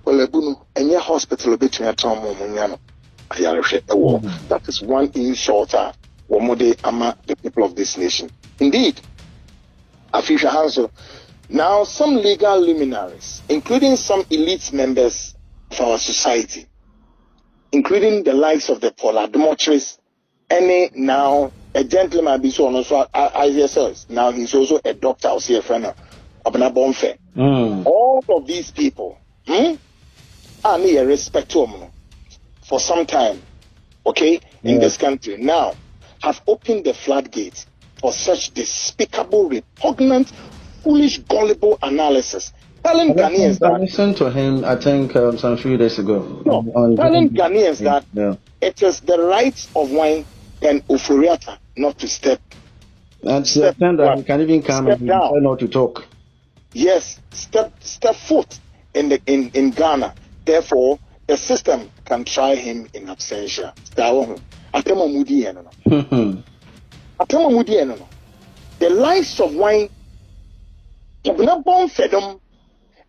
well, and your hospital between a town, that is one insulter, ama the people of this nation. Indeed, Afisha Hanso, now some legal luminaries, including some elite members of our society, including the likes of the Paula Demotrice, and now a gentleman, now he's also a doctor, I'll see a friend. All of these people are near respect to them for some time, okay, in this country now have opened the floodgates for such despicable, repugnant, foolish, gullible analysis. Telling Ghanaians that I listened to him, I think some few days ago. Telling Ghanaians that it is the right of one and Ofori-Atta not to step. And to that he can even come and try not to talk. Yes, step foot in Ghana. Therefore, the system can try him in absentia. The lives of wine,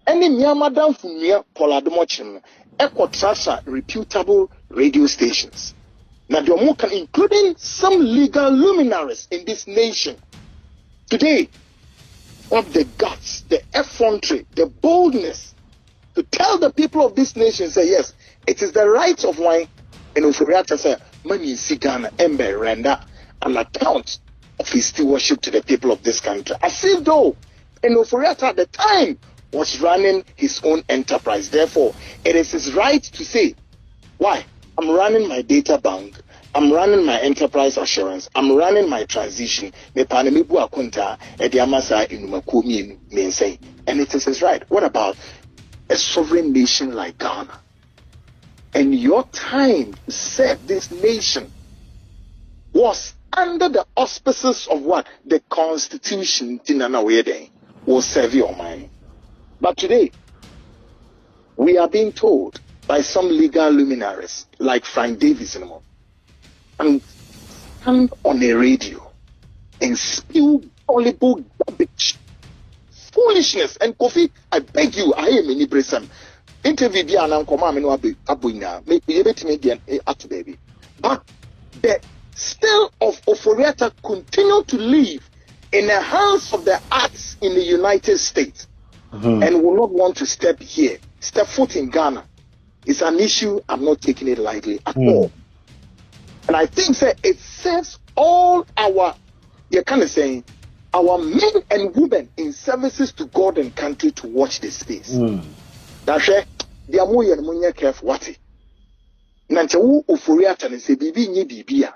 any Madam Funia Poladomochin, Equatrasa reputable radio stations. Nadiomukan, including some legal luminaries in this nation. Today, of the guts, the effrontery, the boldness to tell the people of this nation, say, yes, it is the right of wine. And Ofori-Atta say, money in Ghana, Ember, Renda, an account of his stewardship to the people of this country. As if though Ofori-Atta at the time was running his own enterprise. Therefore, it is his right to say, why? I'm running my data bank, I'm running my enterprise assurance, I'm running my transition, and it is his right. What about a sovereign nation like Ghana? And your time to serve this nation was under the auspices of what? The Constitution will serve your mind. But today, we are being told by some legal luminaries like Frank Davis and stand on a radio and spew gullible garbage, foolishness. And Kofi, I beg you, I am in Ibrahim. Interview the baby. But the still of Ofori-Atta continue to live in the hands of the arts in the United States and will not want to step foot in Ghana. It's an issue I'm not taking it lightly at all. And I think that it serves all our, our men and women in services to God and country to watch this space. That's it. They are more careful. What it? Nancha Ofori-Atta and say bibi nye bibia.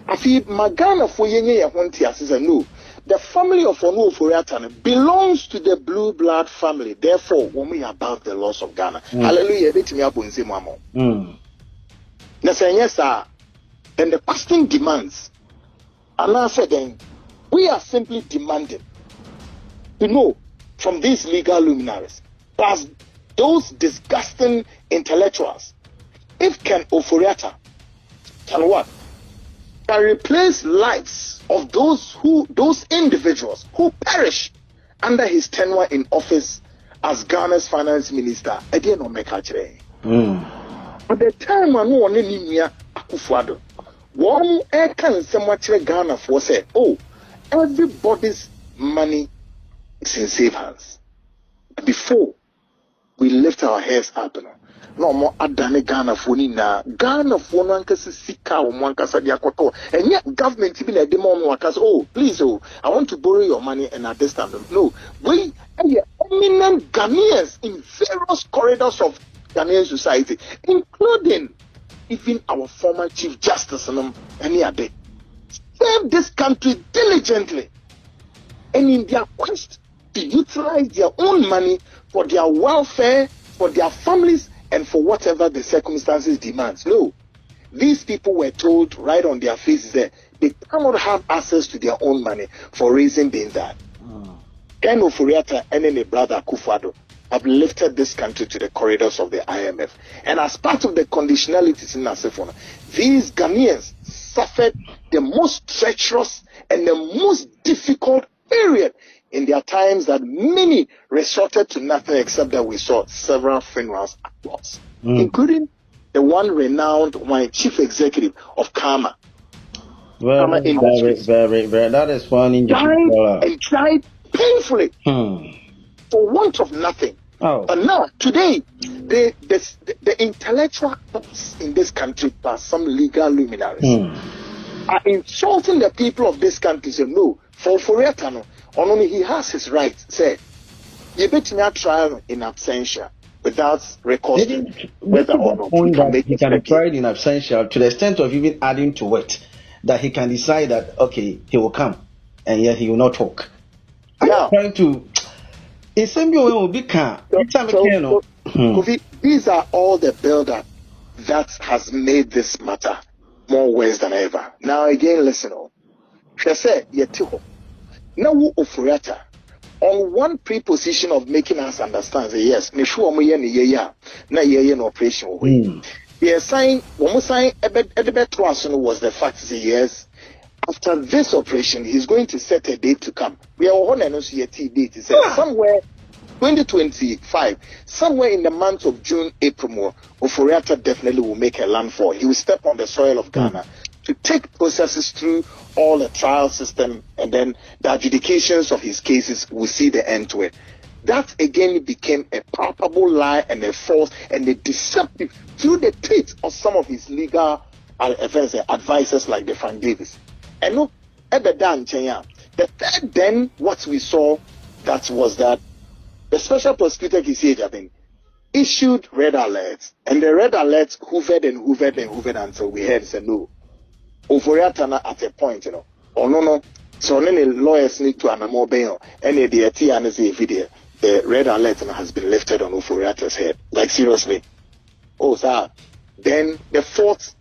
Afi magana for yenye ya honti asisa no. The family of Ofori-Atta belongs to the blue blood family. Therefore, when we are above the laws of Ghana, hallelujah, yes, sir. Then the question demands, and I said, then we are simply demanding to know from these legal luminaries, plus those disgusting intellectuals, if Ofori-Atta can what? Can replace lives of those individuals who perish under his tenure in office as Ghana's finance minister. Again, no make At the time when no one in Akufo-Addo, one can somewhat Ghana for say, oh, everybody's money is in safe hands. Before we lift our heads up, no more adane Ghana for Ghana for nankasi sika o mwankasa diakoto. And yet government even a demo wakas, oh please, oh I want to borrow your money and at this time. No, we are eminent Ghanaians in various corridors of Ghanaian society, including even our former Chief Justice and any other. Serve this country diligently and in their quest to utilize their own money for their welfare, for their families, and for whatever the circumstances demands. No, these people were told right on their faces that they cannot have access to their own money for reason being that Ken Ofori-Atta and then a brother Akufo-Addo have lifted this country to the corridors of the IMF. And as part of the conditionalities in Nasifona, these Ghanaians suffered the most treacherous and the most difficult period in their times that many resorted to nothing except that we saw several funerals across, including the one renowned chief executive of Karma. Karma Industries. Very, that is one injury. Died painfully for want of nothing. But now, today, the intellectual thoughts in this country, plus some legal luminaries, are insulting the people of this country. Say, no, for Ofori-Atta, only he has his right. Say, you bet me a trial in absentia without recording whether or not he can be tried in absentia to the extent of even adding to it that he can decide that okay, he will come and yet he will not talk. I'm trying to. These are all the build-up that has made this matter more worse than ever. Now again, listen. Now Ofori-Atta on one preposition of making us understand that yes, na operation. Yes, saying was the fact that yes, after this operation, he's going to set a date to come. We are on a date. Somewhere 2025, somewhere in the month of June, April, Ofori-Atta definitely will make a landfall. He will step on the soil of Ghana to take processes through all the trial system, and then the adjudications of his cases will see the end to it. That again became a palpable lie and a false and a deceptive through the teeth of some of his legal advisors like the Frank Davis. And no, The third, then, what we saw that was that the special prosecutor issued red alerts, and the red alerts hovered until we heard say no. Ofori-Atta at a point, no. So then the lawyers need to anamo bail, and the red alert has been lifted on Ofori-Atta's head. Like seriously. Oh, sir. Then the fourth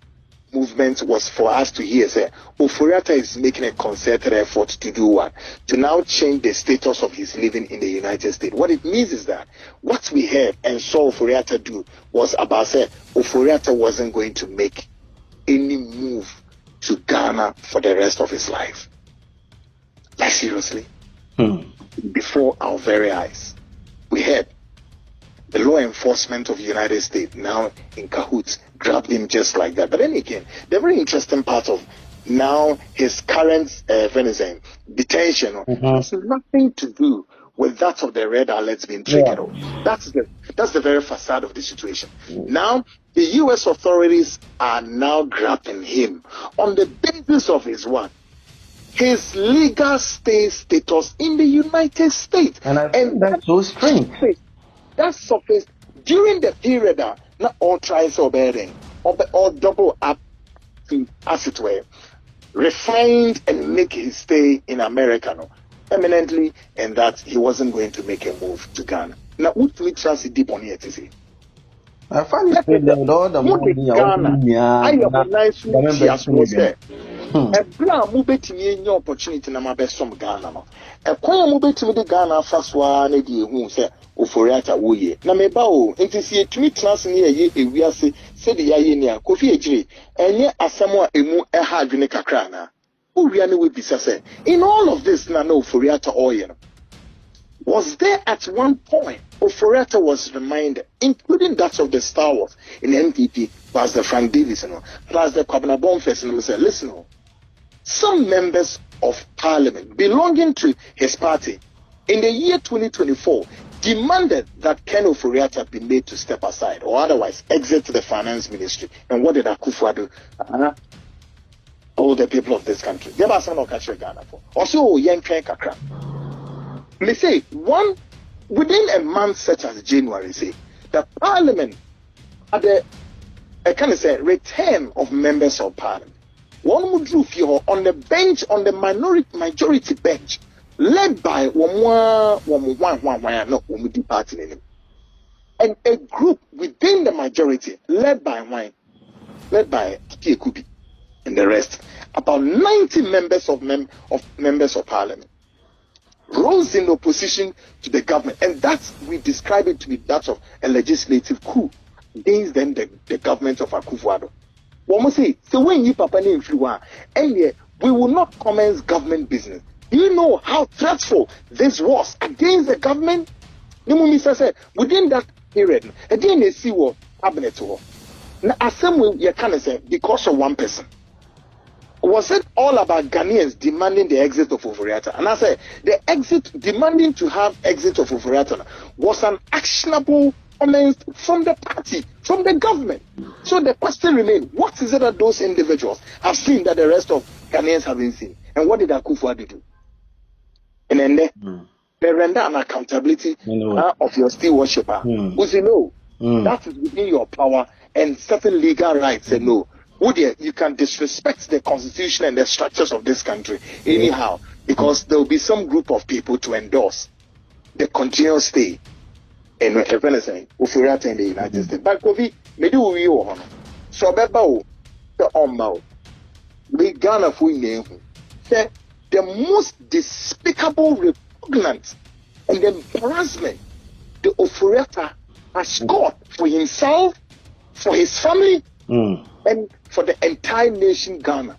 movement was for us to hear say Ofori-Atta is making a concerted effort to do what? To now change the status of his living in the United States. What it means is that what we heard and saw Ofori-Atta do was about say Ofori-Atta wasn't going to make any move to Ghana for the rest of his life. Like seriously. Before our very eyes. We heard the law enforcement of the United States now in cahoots grabbed him just like that. But then again, the very interesting part of now his current detention has nothing to do with that of the red alerts being triggered. That's the very facade of the situation. Now the U.S. authorities are now grabbing him on the basis of his what? His legal status in the United States. And I think that's so strange. That surfaced during the period that not all tries or bearing or double up to, as it were, refined and make his stay in America eminently, and that he wasn't going to make a move to Ghana. Now, what we trust deep on here to say? I find it with all the money I have a nice atmosphere. A plan mubetimi any opportunity na mabe som Ghana no. E kwan mubetimi de Ghana afaswa na di ehu se Ofori-Atta woye. Na meba o enti si etumi trans ne ye ewiase se de yaye ne a Kofi Ejire enye asemo a emu ha adwene kakra na. Owia ne we bisa se in all of this na Ofori-Atta oye no. Was there at one point Ofori-Atta was reminded, including that of the Star Wars in NPP, plus the Frank Davis, plus the Kwabena Bonface, and said, listen, some members of parliament belonging to his party in the year 2024 demanded that Ken Ofori-Atta be made to step aside or otherwise exit the finance ministry. And what did Akufo do? All the people of this country. They are not catching Ghana for. Also, young Kakra. They say one within a month such as January, say the parliament at the return of members of parliament. One would do on the bench, on the majority bench, led by one party, and a group within the majority, led by Kikubi and the rest, about 90 members of members of parliament, rose in opposition to the government, and that's we describe it to be that of a legislative coup against then the government of Akufo-Addo. One must say, so when you papa name and we will not commence government business. Do you know how threatful this was against the government? Said within that period, again they see what cabinet war. Now, as some way you can say because of one person. Was it all about Ghanaians demanding the exit of Ofori-Atta? And I say the exit, demanding to have exit of Ofori-Atta was an actionable comment from the party, from the government. So the question remains, what is it that those individuals have seen that the rest of Ghanaians haven't seen? And what did Akufo-Addo do? And then they render an accountability of your steel worshipper. Who say no, that is within your power and certain legal rights say no. You can disrespect the constitution and the structures of this country anyhow, because there will be some group of people to endorse the continuous stay in Ofori-Atta in the United States. But Kofi, maybe we will so beba the omma we Ghana for say the most despicable, repugnant, and embarrassment the Ofori-Atta has got for himself, for his family, and for the entire nation Ghana.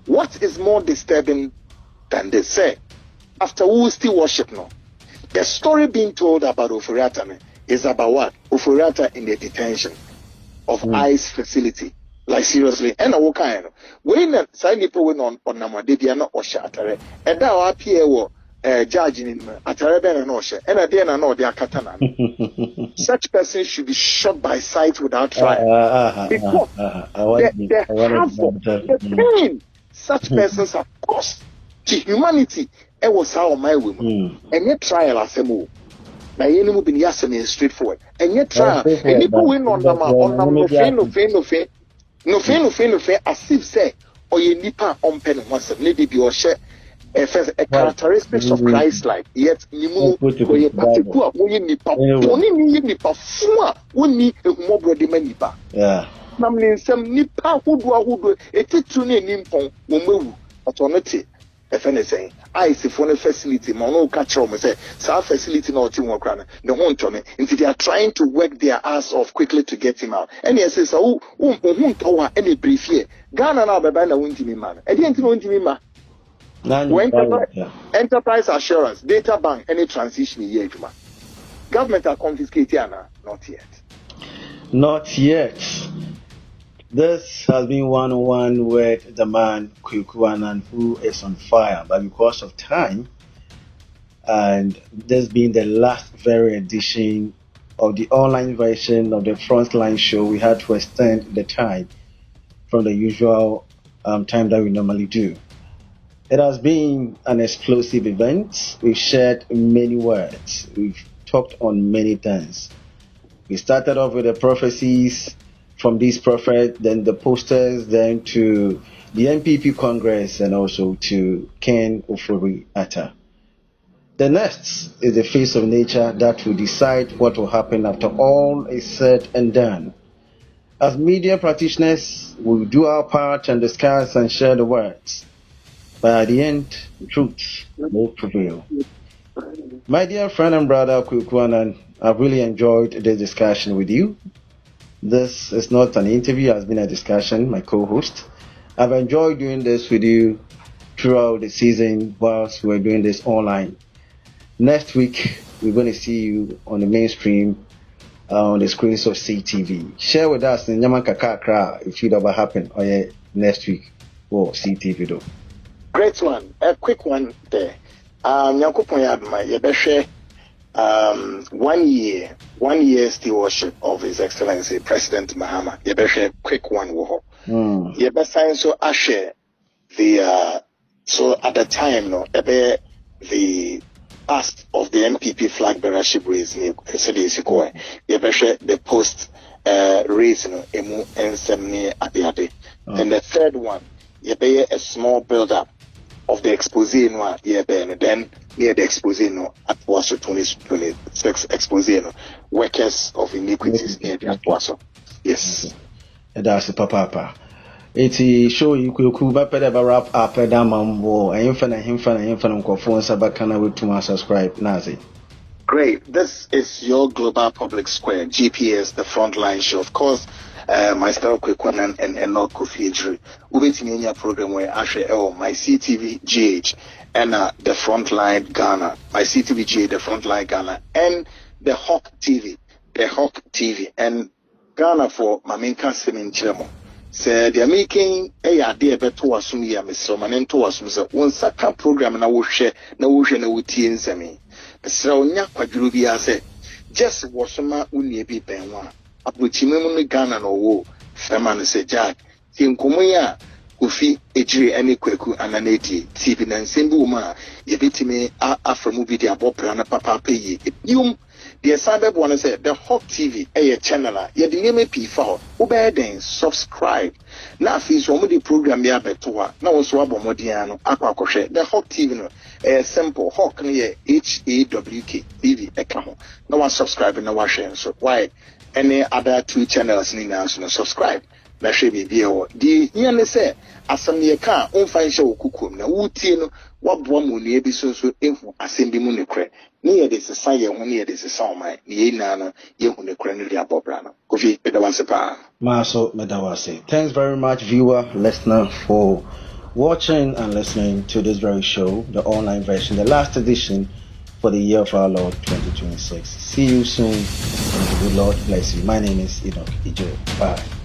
What is more disturbing than this? Say, after we still worship now, the story being told about Ofori-Atta is about what? Ofori-Atta in the detention of ICE facility. Like seriously, and I kind of when some people went on Namade, they are not Osha Atare, and now our PA judge in Atare Ben and Osha, and at the end I know they are Katana. Such person should be shot by sight without trial. Because the pain such persons have caused humanity was how my women and yet trial as a move. Na yeni mu bini yasem is straightforward. And yet try and you win on them no fe as if say or ye nipa on pen once maybe be or share a characteristics of Christ like yet you ko ye particular wo ye nipa oni ni nipa fuma woni ehumo brode manipa. Yeah. Nam ni nsem nipa hudu etitu ne nimpon wo mewu otonoti efene say I see for the facility ma no catch them say sa facility na oti won kra na ne ho ntome nti they are trying to work their ass off quickly to get him out and yes say so who nto wa any brief here Ghana na beba na wontimi ma e dey nti no wontimi ma enterprise assurance data bank any transition here adwuma government are confiscating not yet. This has been one-on-one with the man Kwekuanan, who is on fire, but because of time, and this being the last very edition of the online version of the Frontline show, we had to extend the time from the usual time that we normally do. It has been an explosive event. We've shared many words. We've talked on many things. We started off with the prophecies from these prophets, then the posters, then to the NPP Congress, and also to Ken Ofori-Atta. The next is the face of nature that will decide what will happen after all is said and done. As media practitioners, we'll do our part and discuss and share the words. But at the end, truth will prevail. My dear friend and brother Kwekuanan, I've really enjoyed this discussion with you. This is not an interview, it has been a discussion, my co-host. I've enjoyed doing this with you throughout the season whilst we're doing this online. Next week, we're going to see you on the mainstream, on the screens of CTV. Share with us in Yamanka Kakra if it ever happen next week for CTV though. Great one, a quick one there. Nyankopon yadma yebehwe 1 year stewardship of His Excellency President Mahama. Yebehwe quick one wo. Yebesan so ashe the so at the time no the past of the NPP flag bearership race ni SDC yebehwe the post race no emu ensem ni ade. And the third one yebeye a small build up of the expose no then near the expose no at Waso 2026 expose no workers of iniquities near the Waso. Yes. That's papa. It's show you could wrap up a damn and infinite phone sabakana with to subscribe Nazi. Great. This is your Global Public Square, GPS, the Frontline show. Of course, myself, Kwekuanan, and not Kofi Ejiri. Ubetimi enya program where I share my CTV GH and the Frontline Ghana, my CTV GH, the Frontline Ghana, and the Hawk TV, and Ghana for my main custom in Chilemo. Say they're making a idea better was soon here, Mr. Manento was one second program na wo share na wuti nsemi. So nya kwaduru bi ase just wasoma unie bi benwa apochimemu no Ghana no wo fema no se Jack ti nkomo ya Kofi Ejiri ene Kweku ananeti TV na nsembu ma yebetime aframu bi dia bopra na papa peyi yum the cyber one said the Hawk TV a channel ye the name P4 obeden subscribe na fi so mo the program ya betoa na wo so abomodian no akwakohwe the Hawk TV no simple Hawk no ye HAWK TV ekamo na one subscribe na wa share so why any other two channels ni na so subscribe na hwe bibia wo di here ne say asam ne ka on fan hye okukum na wutie no waboa mo ne bi so ehu asem bi mu ne kre ne ye de sesa ye ho ne ye de sesa o mai ne ye na no ye hu ne kre ne dia bobra no Kofi pedawase pa Maso medawase. Thanks very much viewer listener for watching and listening to this very show, the online version, the last edition for the year of our Lord 2026. See you soon and the good Lord bless you. My name is Enoch Ijo. Bye.